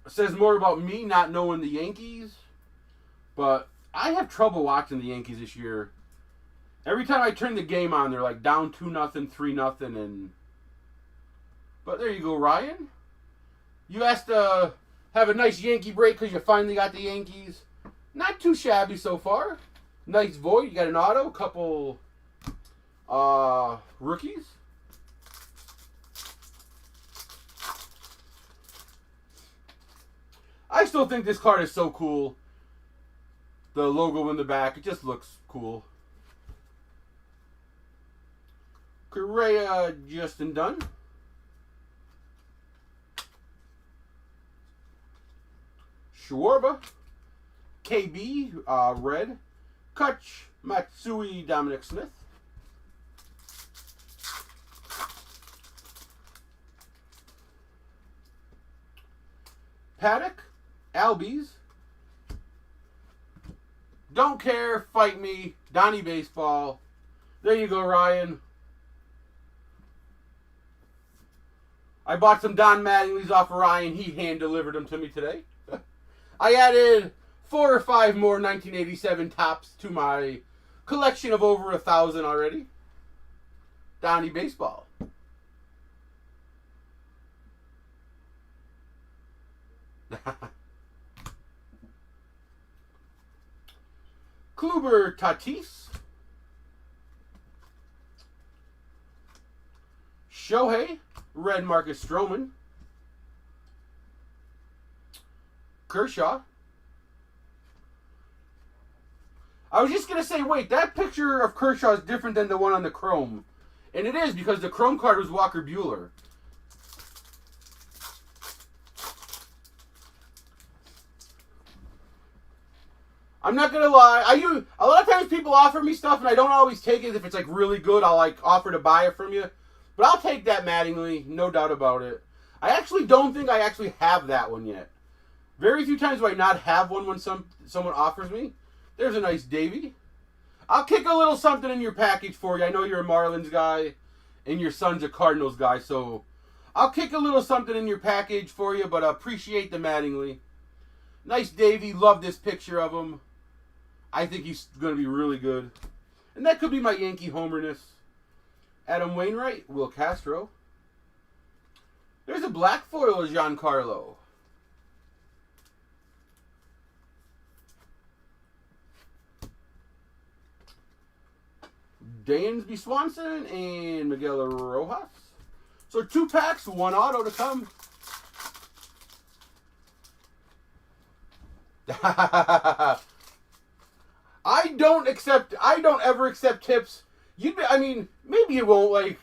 says more about me not knowing the Yankees. But I have trouble watching the Yankees this year. Every time I turn the game on, they're like down 2-0, 3-0, and... But there you go, Ryan. You asked to have a nice Yankee break because you finally got the Yankees. Not too shabby so far. Nice void. You got an auto, a couple rookies. I still think this card is so cool. The logo in the back, it just looks cool. Correa, Justin Dunn. Schwarber, KB, red. Kutch, Matsui, Dominic Smith. Paddock, Albies. Don't care, fight me, Donnie Baseball. There you go, Ryan. I bought some Don Mattingly's off of Ryan. He hand-delivered them to me today. I added 4 or 5 more 1987 tops to my collection of over 1,000 already. Donnie Baseball. Kluber, Tatis. Shohei, red Marcus Stroman. Kershaw. I was just going to say, wait, that picture of Kershaw is different than the one on the Chrome. And it is, because the Chrome card was Walker Buehler. I'm not going to lie. A lot of times people offer me stuff, and I don't always take it. If it's like really good, I'll like offer to buy it from you. But I'll take that Mattingly, no doubt about it. I actually don't think I actually have that one yet. Very few times do I not have one when someone offers me. There's a nice Davey. I'll kick a little something in your package for you. I know you're a Marlins guy, and your son's a Cardinals guy, so I'll kick a little something in your package for you, but I appreciate the Mattingly. Nice Davey. Love this picture of him. I think he's going to be really good. And that could be my Yankee homerness. Adam Wainwright, Will Castro. There's a black foil of Giancarlo. Dansby Swanson and Miguel Rojas. So 2 packs, 1 auto to come. I don't ever accept tips. Maybe you won't, like,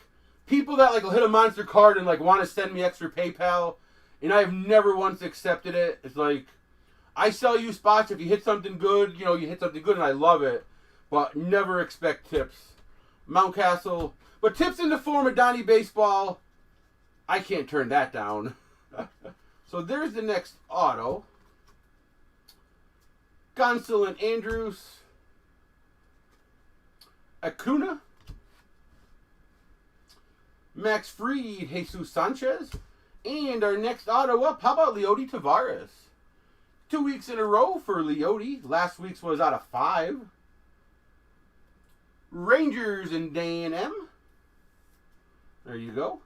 people that like will hit a monster card and like want to send me extra PayPal, and I've never once accepted it. It's like, I sell you spots. If you hit something good, you hit something good, and I love it, but never expect tips. Mountcastle, but tips in the form of Donnie Baseball, I can't turn that down. So there's the next auto. Gonsolin Andrews. Acuna. Max Fried, Jesus Sanchez. And our next auto up, how about Leody Taveras? 2 weeks in a row for Leody. Last week's was out of 5. Rangers and Dan M. There you go.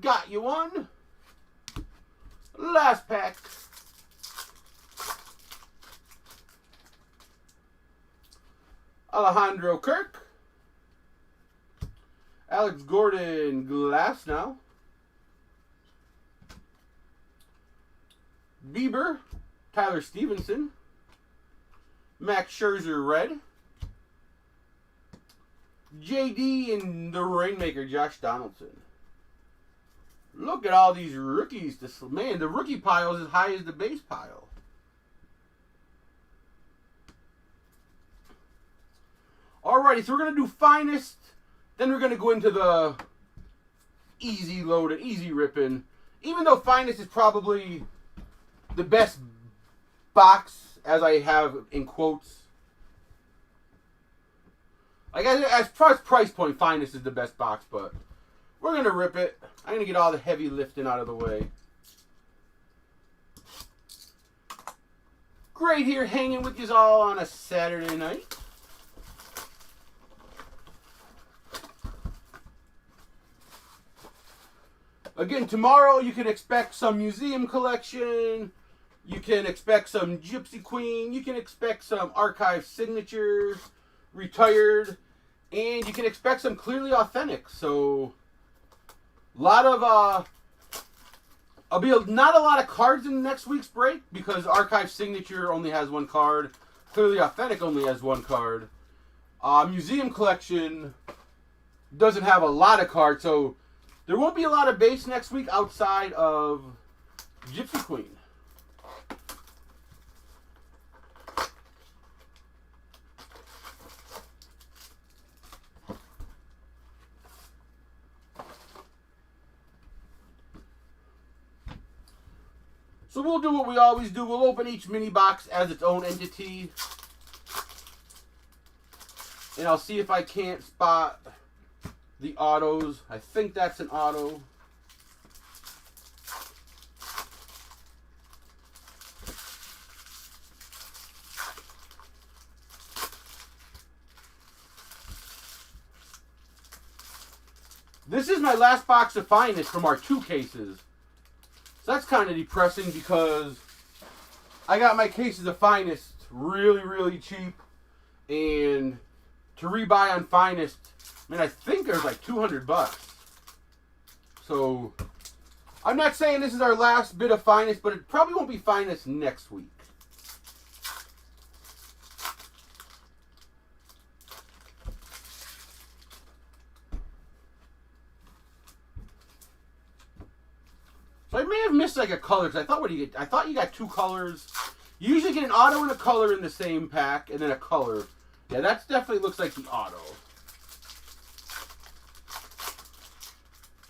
Got you one. Last pack. Alejandro Kirk. Alex Gordon Glass now. Bieber. Tyler Stevenson. Max Scherzer Red. JD and the Rainmaker Josh Donaldson. Look at all these rookies. Man, the rookie pile is as high as the base pile. Alrighty, so we're going to do finest. Then we're going to go into the easy loaded, easy ripping. Even though finest is probably the best box, as I have in quotes. Like, as price point, finest is the best box, but we're going to rip it. I'm going to get all the heavy lifting out of the way. Great here hanging with you all on a Saturday night. Again, tomorrow you can expect some museum collection. You can expect some Gypsy Queen. You can expect some archive signatures, retired. And you can expect some clearly authentic. So, lot of, not a lot of cards in next week's break because archive signature only has 1 card. Clearly authentic only has 1 card. Museum collection doesn't have a lot of cards. So, there won't be a lot of base next week outside of Gypsy Queen. So we'll do what we always do. We'll open each mini box as its own entity. And I'll see if I can't spot the autos. I think that's an auto. This is my last box of finest from our 2 cases. So that's kind of depressing because I got my cases of finest really, really cheap. And to rebuy on finest, I mean, I think there's like $200. So, I'm not saying this is our last bit of finest, but it probably won't be finest next week. So I may have missed like a color, because I thought, what do you get? I thought you got 2 colors. You usually get an auto and a color in the same pack, and then a color. Yeah, that definitely looks like the auto.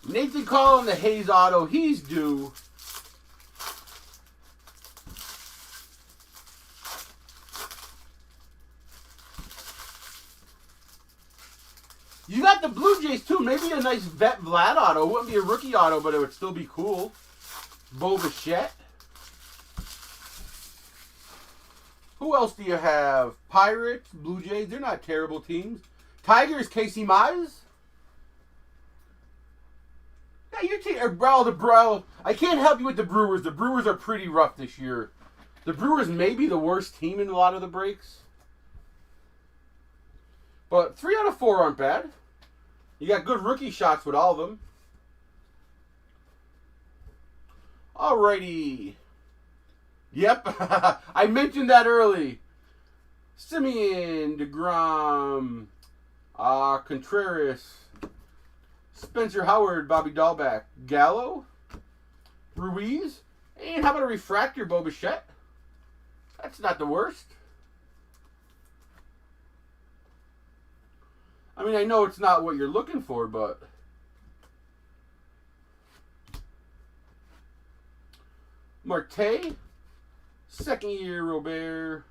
Nathan calling the Hayes auto. He's due. You got the Blue Jays too. Maybe a nice vet Vlad auto. It wouldn't be a rookie auto, but it would still be cool. Bo Bichette. Who else do you have? Pirates, Blue Jays. They're not terrible teams. Tigers, Casey Mize. Yeah, your team, bro. I can't help you with the Brewers. The Brewers are pretty rough this year. The Brewers may be the worst team in a lot of the breaks. But 3 out of 4 aren't bad. You got good rookie shots with all of them. Alrighty. Yep. I mentioned that early. Simeon, DeGrom, Contreras, Spencer Howard, Bobby Dahlback, Gallo, Ruiz, and how about a refractor, Bo Bichette? That's not the worst. I mean, I know it's not what you're looking for, but Marte. Second year Robert.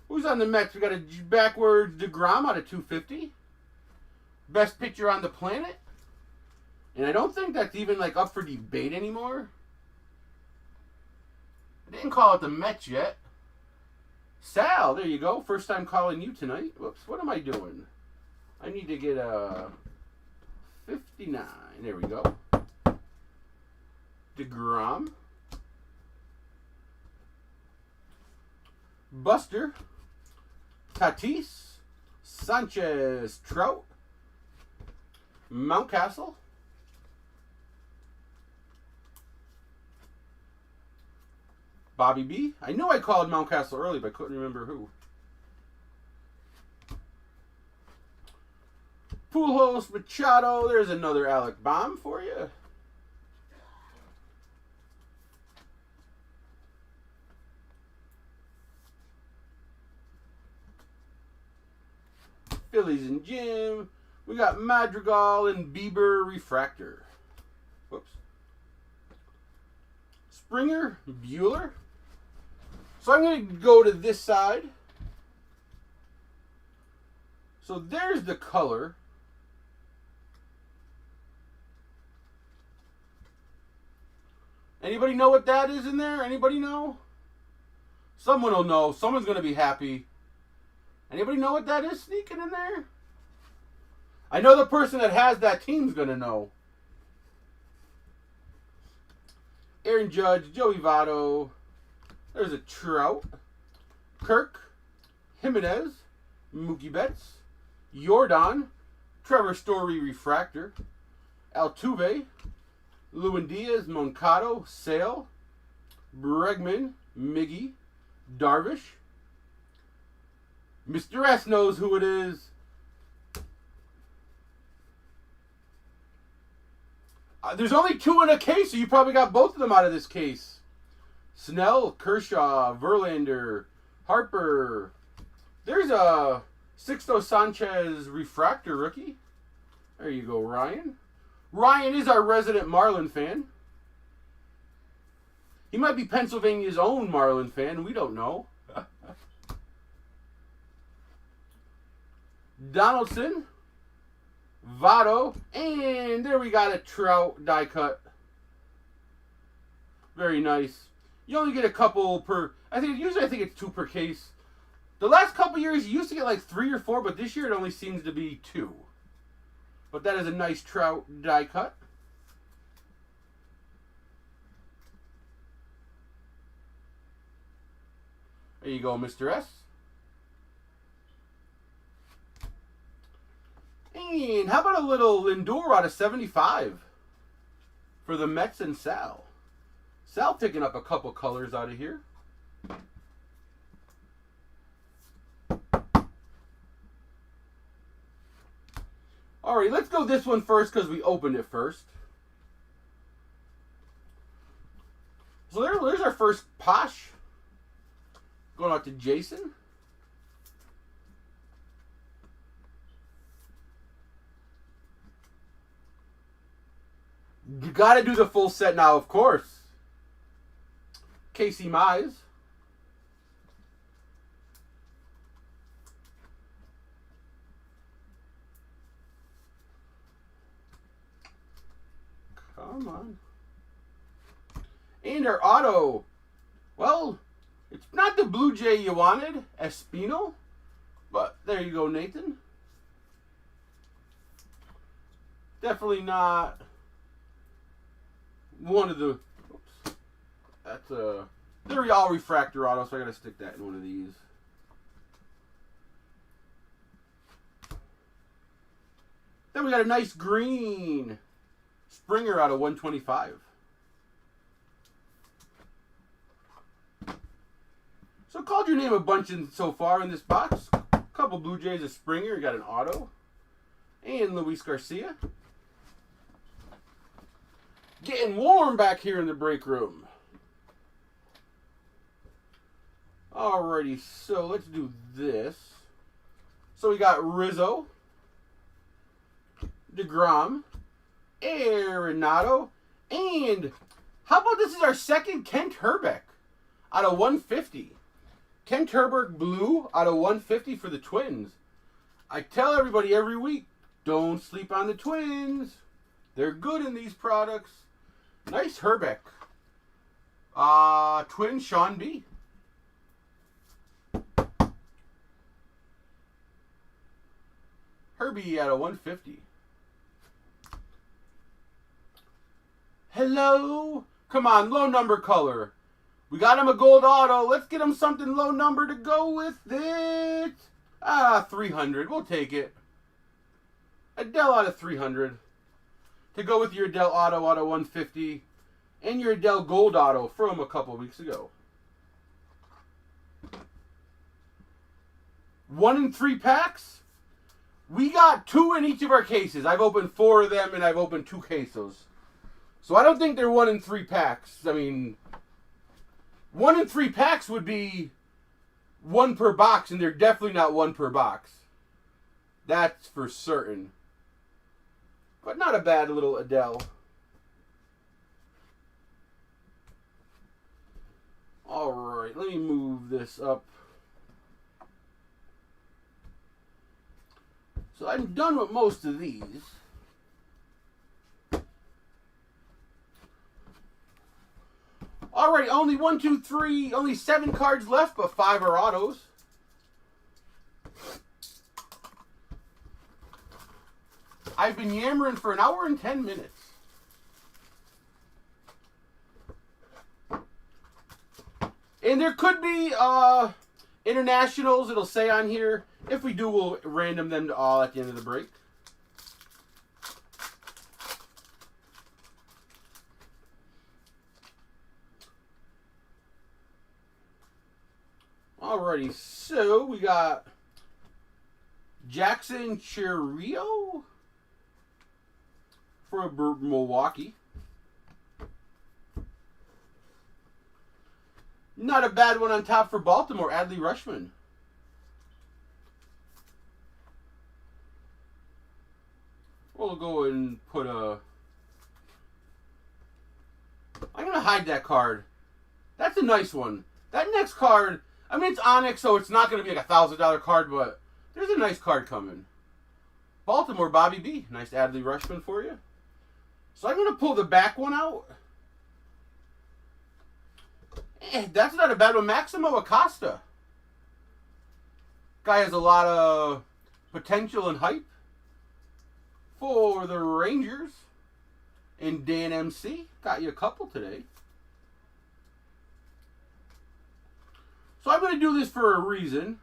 Who's on the Mets? We got a backwards DeGrom out of 250. Best pitcher on the planet. And I don't think that's even like up for debate anymore. I didn't call it the Mets yet. Sal, there you go. First time calling you tonight. Whoops, what am I doing? I need to get a 59. There we go. DeGrom. Buster. Tatis. Sanchez. Trout. Mountcastle. Bobby B. I knew I called Mountcastle early, but I couldn't remember who. Pujols, Machado. There's another Alec Baum for you. Phillies and Jim. We got Madrigal and Bieber Refractor. Whoops. Springer, Bueller. So I'm going to go to this side. So there's the color. Anybody know what that is in there? Anybody know? Someone will know. Someone's going to be happy. Anybody know what that is sneaking in there? I know the person that has that team's going to know. Aaron Judge, Joey Votto. There's a Trout. Kirk. Jimenez. Mookie Betts. Jordan. Trevor Story Refractor. Altuve. Lewin Diaz. Moncado. Sale. Bregman. Miggy. Darvish. Mr. S knows who it is. There's only two in a case, so you probably got both of them out of this case. Snell, Kershaw, Verlander, Harper. There's a Sixto Sanchez Refractor rookie. There you go, Ryan. Ryan is our resident Marlin fan. He might be Pennsylvania's own Marlin fan. We don't know. Donaldson, Votto, and there we got a Trout die cut. Very nice. You only get a couple per. I think it's 2 per case. The last couple years you used to get like 3 or 4, but this year it only seems to be 2. But that is a nice Trout die cut. There you go, Mr. S. And how about a little Lindor out of 75 for the Mets and Sal? Sal picking up a couple colors out of here. All right, let's go this one first because we opened it first. So there's our first Posh. Going out to Jason. You got to do the full set now, of course. Casey Mize. Come on. And our auto. Well, it's not the Blue Jay you wanted, Espino. But there you go, Nathan. Definitely not one of the. Oops. That's a. They're all refractor auto, so I gotta stick that in one of these. Then we got a nice green Springer out of 125. So called your name a bunch so far in this box. A couple Blue Jays, a Springer, you got an auto. And Luis Garcia. Getting warm back here in the break room. Alrighty, so let's do this. So we got Rizzo, DeGrom, Arenado, And how about this is our second Kent Herbeck out of 150. Kent Herbeck blue out of 150 for the Twins. I tell everybody every week, don't sleep on the Twins. They're good in these products. Nice Herbeck. Twin Sean B. Herbie out of 150. Hello? Come on, low number color. We got him a gold auto. Let's get him something low number to go with it. 300. We'll take it. Adele out of 300. To go with your Adele auto out of 150. And your Adele gold auto from a couple weeks ago. 1 in 3 packs. We got 2 in each of our cases. I've opened 4 of them and I've opened 2 cases. So I don't think they're 1 in 3 packs. I mean, 1 in 3 packs would be 1 per box, and they're definitely not 1 per box. That's for certain. But not a bad little Adele. Alright, let me move this up. So I'm done with most of these. Alright, only 1, 2, 3, only 7 cards left, but 5 are autos. I've been yammering for an hour and 10 minutes. And there could be internationals, it'll say on here. If we do, we'll random them to all at the end of the break. Alrighty, so we got Jackson Chourio for Milwaukee. Not a bad one on top for Baltimore, Adley Rutschman. We'll go and put a... I'm going to hide that card. That's a nice one. That next card... I mean, it's Onyx, so it's not going to be like a $1,000 card, but there's a nice card coming. Baltimore, Bobby B. Nice Adley Rutschman for you. So I'm going to pull the back one out. That's not a bad one. Maximo Acosta. Guy has a lot of potential and hype for the Rangers. And Dan MC. Got you a couple today. So I'm going to do this for a reason.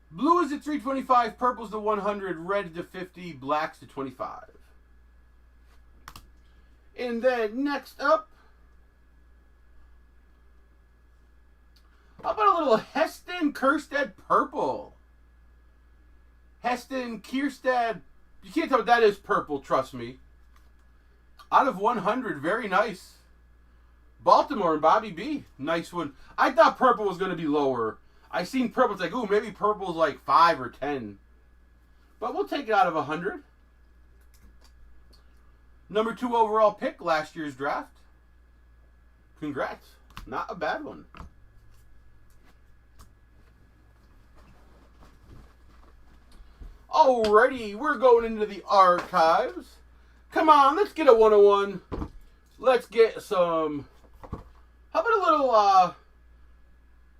Blue is at 325, purple's to 100, red to 50, black's to 25. And then next up, how about a little Heston Kjerstad purple? Heston Kjerstad, you can't tell what that is purple, trust me. Out of 100, very nice. Baltimore and Bobby B. Nice one. I thought purple was going to be lower. I seen purple. It's like, ooh, maybe purple's like 5 or 10. But we'll take it out of 100. Number 2 overall pick last year's draft. Congrats. Not a bad one. Alrighty, we're going into the archives. Come on, let's get a 101. Let's get some... How about a little,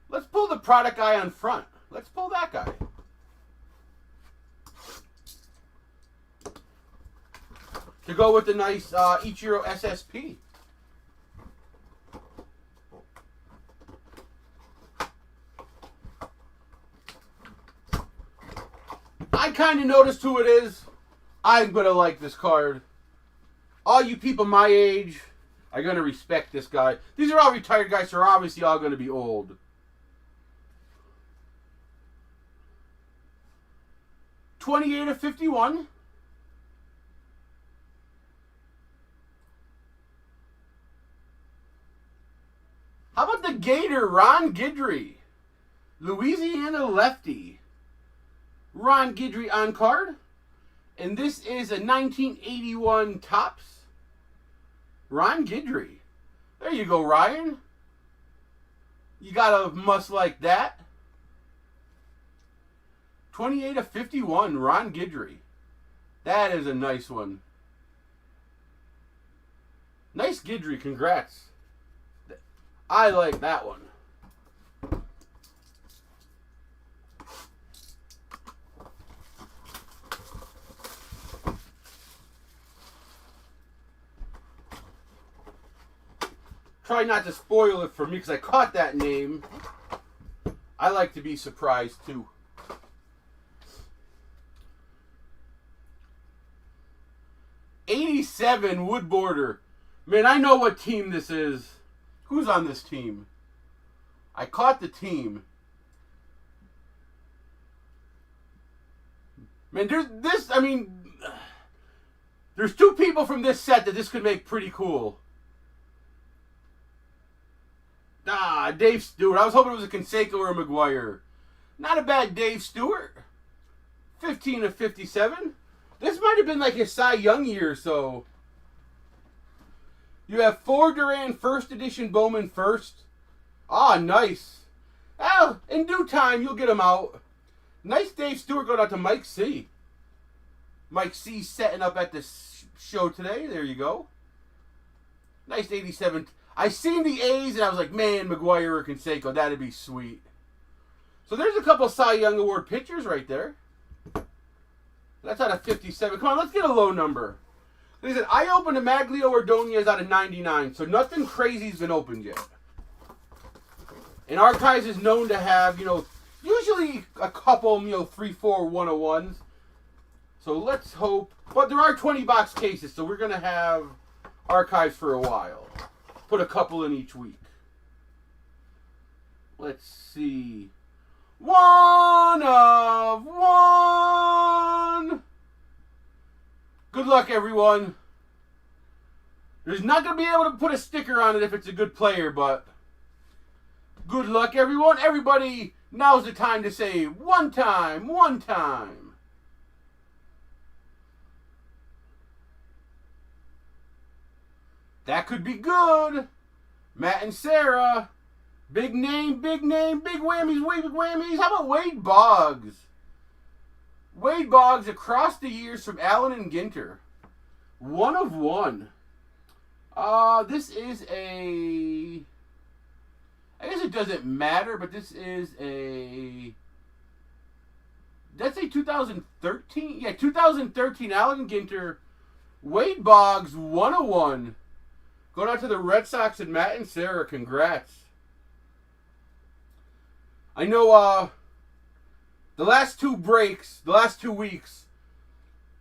let's pull the product guy on front. Let's pull that guy. To go with the nice Ichiro SSP. I kind of noticed who it is. I'm going to like this card. All you people my age are going to respect this guy. These are all retired guys, so they're obviously all going to be old. $28 of $51. How about the Gator, Ron Guidry? Louisiana lefty. Ron Guidry on card. And this is a 1981 Topps. Ron Guidry. There you go, Ryan. You got a must like that. 28/51, Ron Guidry. That is a nice one. Nice Guidry, congrats. I like that one. Try not to spoil it for me because I caught that name. I like to be surprised too. '87 Wood Border. Man, I know what team this is. Who's on this team? I caught the team. Man, there's two people from this set that this could make pretty cool. Dave Stewart. I was hoping it was a Canseco or a McGuire. Not a bad Dave Stewart. 15/57. This might have been like his Cy Young year, so. You have 4 Duran first edition Bowman first. Nice. Well, in due time, you'll get them out. Nice Dave Stewart going out to Mike C. Mike C setting up at the show today. There you go. Nice 87. I seen the A's and I was like, man, McGuire or Canseco, that'd be sweet. So there's a couple Cy Young Award pitchers right there. That's out of 57. Come on, let's get a low number. Listen, I opened a Maglio Ordonez out of 99, so nothing crazy's been opened yet. And Archives is known to have, usually a couple, 3, 4 101s. So let's hope. But there are 20-box cases, so we're going to have Archives for a while. Put a couple in each week. Let's see. 1 of 1. Good luck, everyone. There's not going to be able to put a sticker on it if it's a good player, but good luck, everyone. Everybody, now's the time to say one time, one time. That could be good. Matt and Sarah. Big name, big name, big whammies, big whammies. How about Wade Boggs? Wade Boggs across the years from Allen and Ginter. 1 of 1. This is a... I guess it doesn't matter, but this is a... That's a 2013? Yeah, 2013 Allen Ginter. Wade Boggs, 1 of 1. Going out to the Red Sox and Matt and Sarah. Congrats. I know the last 2 breaks, the last 2 weeks,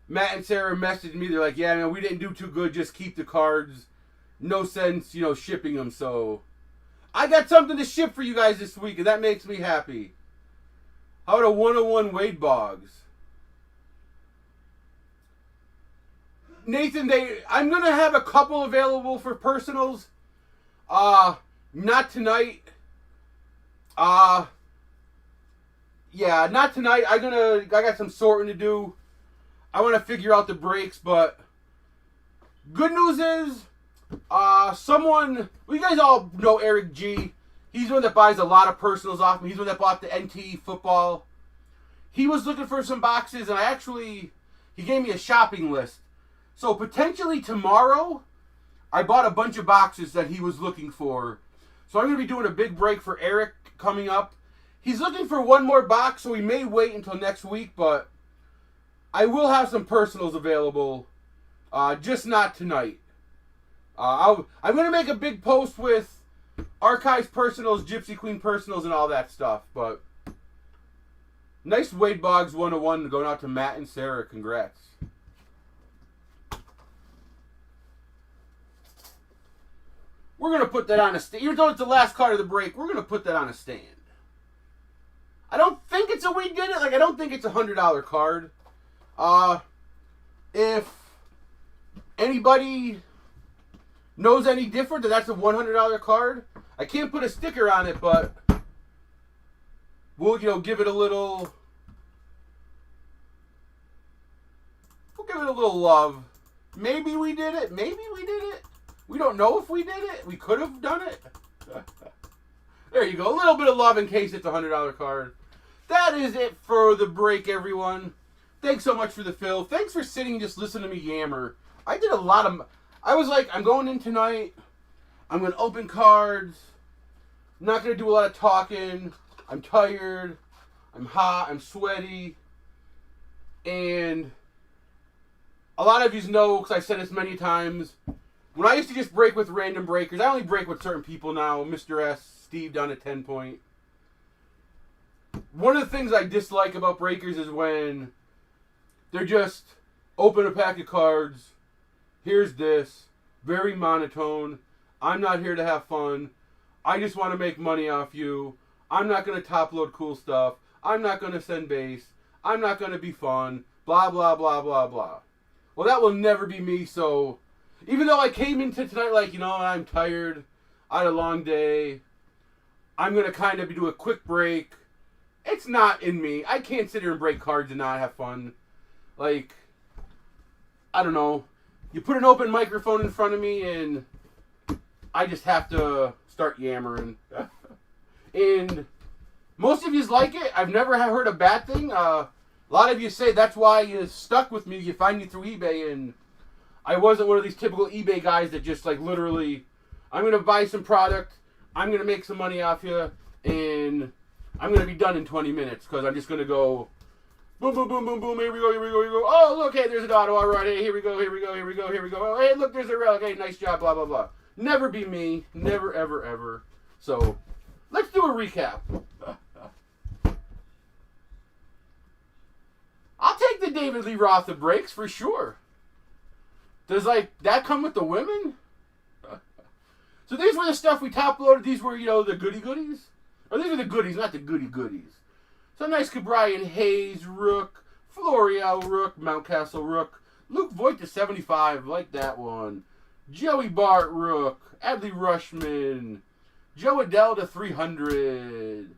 Matt and Sarah messaged me. They're like, yeah, man, we didn't do too good. Just keep the cards. No sense, shipping them. So I got something to ship for you guys this week, and that makes me happy. How about a 101 Wade Boggs? Nathan, I'm going to have a couple available for personals. Not tonight. Yeah, not tonight. I got some sorting to do. I want to figure out the breaks, but good news is, you guys all know Eric G. He's the one that buys a lot of personals off me. He's the one that bought the NT football. He was looking for some boxes, and he gave me a shopping list. So potentially tomorrow, I bought a bunch of boxes that he was looking for. So I'm going to be doing a big break for Eric coming up. He's looking for one more box, so we may wait until next week, but I will have some personals available, just not tonight. I'm going to make a big post with Archives personals, Gypsy Queen personals, and all that stuff, but nice Wade Boggs 101 going out to Matt and Sarah. Congrats. We're going to put that on a stand. Even though it's the last card of the break, we're going to put that on a stand. I don't think it's we did it. I don't think it's a $100 card. If anybody knows any different, then that's a $100 card. I can't put a sticker on it, but we'll, give it a little... We'll give it a little love. Maybe we did it. Maybe we did it. We don't know if we did it. We could have done it. There you go. A little bit of love in case it's a $100 card. That is it for the break, everyone. Thanks so much for the fill. Thanks for sitting and just listening to me yammer. I did a lot of... I was like, I'm going in tonight. I'm going to open cards. I'm not going to do a lot of talking. I'm tired. I'm hot. I'm sweaty. And a lot of you know, because I've said this many times, when I used to just break with random breakers, I only break with certain people now. Mr. S, Steve down at 10 point. One of the things I dislike about breakers is when they're just open a pack of cards. Here's this. Very monotone. I'm not here to have fun. I just want to make money off you. I'm not going to top load cool stuff. I'm not going to send base. I'm not going to be fun. Blah, blah, blah, blah, blah. Well, that will never be me, so... Even though I came into tonight like, you know, I'm tired. I had a long day. I'm going to kind of do a quick break. It's not in me. I can't sit here and break cards and not have fun. Like, I don't know. You put an open microphone in front of me and I just have to start yammering. And most of you like it. I've never heard a bad thing. A lot of you say that's why you stuck with me. You find me through eBay, and I wasn't one of these typical eBay guys that just like literally, I'm going to buy some product, I'm going to make some money off you, and I'm going to be done in 20 minutes because I'm just going to go boom, boom, boom, boom, boom, here we go, here we go, here we go. Oh, look, hey, there's an auto, all right, hey, here we go, here we go, here we go, here we go. Oh, hey, look, there's a relic, hey, nice job, blah, blah, blah. Never be me, never, ever, ever. So, let's do a recap. I'll take the David Lee Roth of breaks for sure. Does, like, that come with the women? So these were the stuff we top loaded. These were, you know, the goody goodies. Or these are the goodies, not the goody goodies. So nice Cabrian Hayes Rook, Florial Rook, Mountcastle Rook, Luke Voigt to 75, like that one. Joey Bart Rook, Adley Rushman, Joe Adele to 300,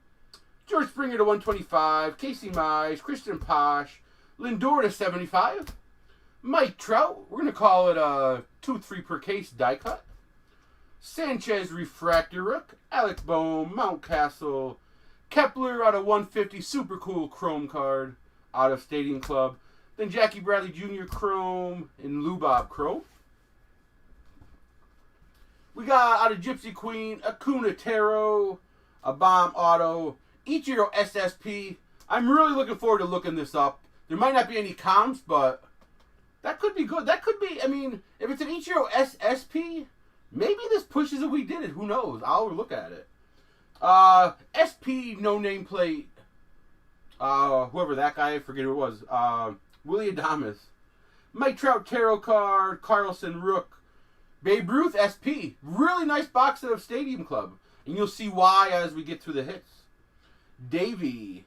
George Springer to 125, Casey Mize, Christian Posh, Lindor to 75, Mike Trout, we're going to call it a 2-3 per case die cut, Sanchez Refractor Rook, Alec Bohm, Mountcastle, Kepler out of 150, super cool chrome card out of Stadium Club, then Jackie Bradley Jr. chrome and Lou Bob chrome. We got out of Gypsy Queen, Acuna Taro, a Bomb Auto, Ichiro SSP. I'm really looking forward to looking this up. There might not be any comps, but that could be good. That could be, I mean, if it's an Ichiro SSP, maybe this pushes if we did it. Who knows? I'll look at it. SP no nameplate. Whoever that guy, I forget who it was. Willie Adames. Mike Trout Tarot card, Carlson Rook. Babe Ruth SP. Really nice box of Stadium Club. And you'll see why as we get through the hits. Davey.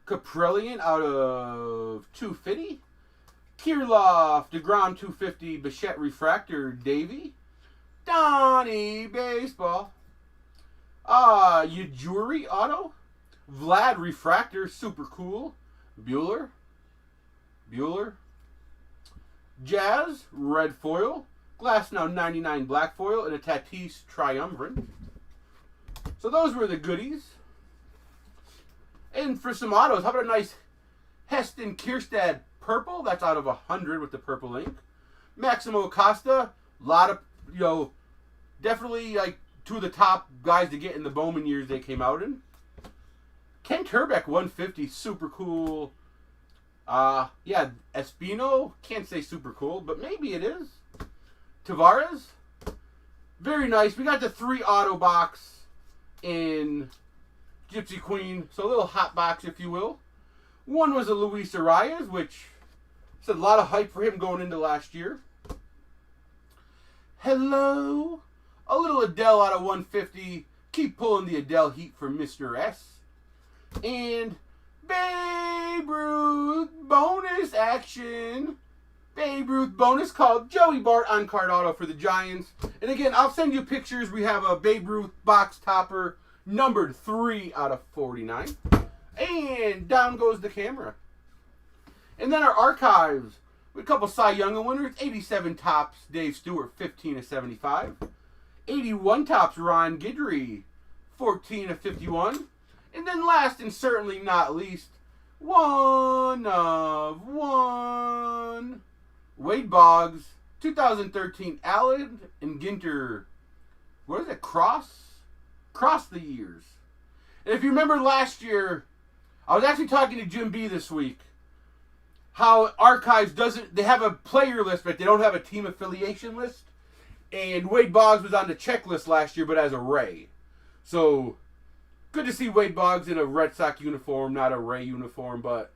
Caprellian out of 250. Kirilloff. DeGrom 250. Bichette Refractor. Davey. Donnie Baseball. Ujiri Auto. Vlad Refractor. Super cool. Bueller. Jazz. Red Foil. Glass Now 99 Black Foil and a Tatis Triumvirate. So those were the goodies. And for some autos, how about a nice Heston Kierstad Purple? That's out of 100 with the purple ink. Maximo Acosta, a lot of, you know, definitely like two of the top guys to get in the Bowman years they came out in. Ken Turbeck 150, super cool. Yeah, Espino, can't say super cool, but maybe it is. Tavares, very nice. We got the 3 auto box in Gypsy Queen, so a little hot box, if you will. One was a Luis Arias, which said a lot of hype for him going into last year. Hello, a little Adele out of 150. Keep pulling the Adele heat for Mr. S. And Babe Ruth bonus action. Babe Ruth bonus called Joey Bart on card auto for the Giants. And again, I'll send you pictures. We have a Babe Ruth box topper numbered 3 out of 49. And down goes the camera. And then our archives. With a couple Cy Young winners. 87 tops, Dave Stewart, 15 of 75. 81 tops, Ron Guidry, 14 of 51. And then last and certainly not least, 1 of 1. Wade Boggs, 2013 Allen and Ginter. What is it? Cross the years. And if you remember last year, I was actually talking to Jim B this week. How Archives they have a player list, but they don't have a team affiliation list. And Wade Boggs was on the checklist last year, but as a Ray. So, good to see Wade Boggs in a Red Sox uniform, not a Ray uniform. But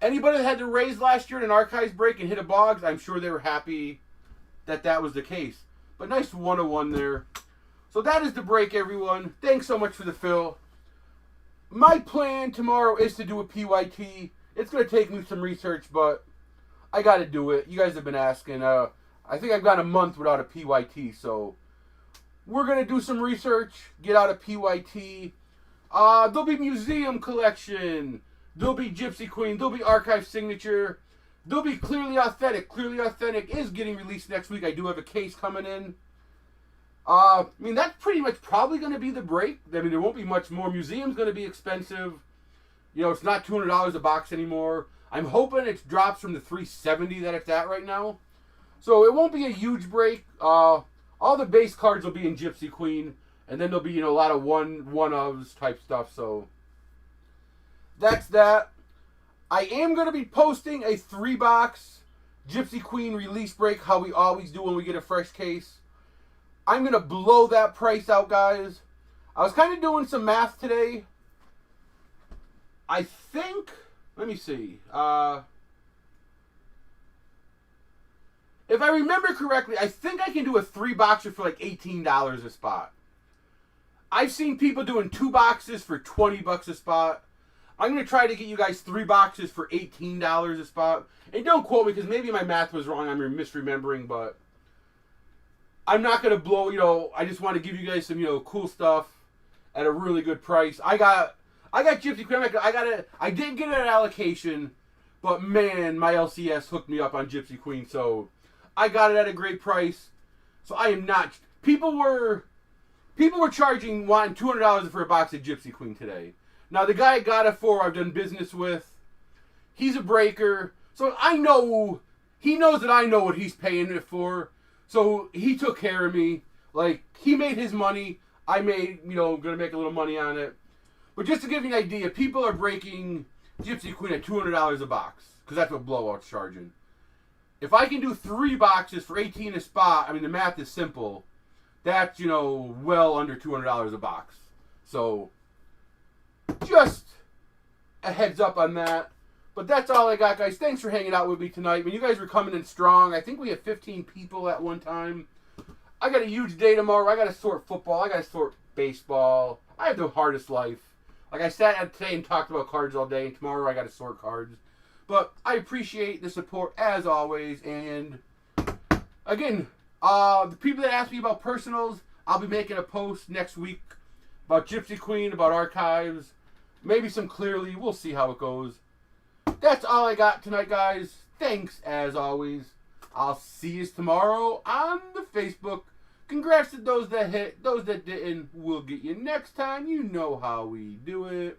anybody that had the Rays last year in an Archives break and hit a Boggs, I'm sure they were happy that was the case. But nice 101 there. So that is the break, everyone. Thanks so much for the fill. My plan tomorrow is to do a PYT. It's going to take me some research, but I got to do it. You guys have been asking. I think I've gone a month without a PYT, so we're going to do some research, get out a PYT. There'll be museum collection. There'll be Gypsy Queen. There'll be archive signature. There'll be Clearly Authentic. Clearly Authentic is getting released next week. I do have a case coming in. I mean, that's pretty much probably going to be the break. I mean, there won't be much more. Museum's going to be expensive. You know, it's not $200 a box anymore. I'm hoping it drops from the $370 that it's at right now. So it won't be a huge break. All the base cards will be in Gypsy Queen. And then there'll be, you know, a lot of one-ofs type stuff. So that's that. I am going to be posting a 3-box Gypsy Queen release break, how we always do when we get a fresh case. I'm going to blow that price out, guys. I was kind of doing some math today. I think, let me see. If I remember correctly, I think I can do a 3-boxer for like $18 a spot. I've seen people doing 2 boxes for $20 a spot. I'm going to try to get you guys 3 boxes for $18 a spot. And don't quote me, because maybe my math was wrong. I'm misremembering, but I'm not going to blow, you know, I just want to give you guys some, you know, cool stuff at a really good price. I got Gypsy Queen. I didn't get an allocation, but man, my LCS hooked me up on Gypsy Queen, so I got it at a great price. So I am not. People were wanting $200 for a box of Gypsy Queen today. Now the guy I got it for, I've done business with. He's a breaker, so I know he knows that I know what he's paying it for. So he took care of me. Like, he made his money. I made, you know, gonna make a little money on it. But just to give you an idea, people are breaking Gypsy Queen at $200 a box, because that's what Blowout's charging. If I can do 3 boxes for $18 a spot, I mean, the math is simple. That's, you know, well under $200 a box. So, just a heads up on that. But that's all I got, guys. Thanks for hanging out with me tonight. I mean, you guys were coming in strong. I think we had 15 people at one time. I got a huge day tomorrow. I got to sort football. I got to sort baseball. I have the hardest life. Like, I sat today and talked about cards all day, and tomorrow I got to sort cards. But I appreciate the support, as always. And, again, the people that ask me about personals, I'll be making a post next week about Gypsy Queen, about archives, maybe some Clearly. We'll see how it goes. That's all I got tonight, guys. Thanks, as always. I'll see you tomorrow on the Facebook. Congrats to those that hit. Those that didn't, we'll get you next time. You know how we do it.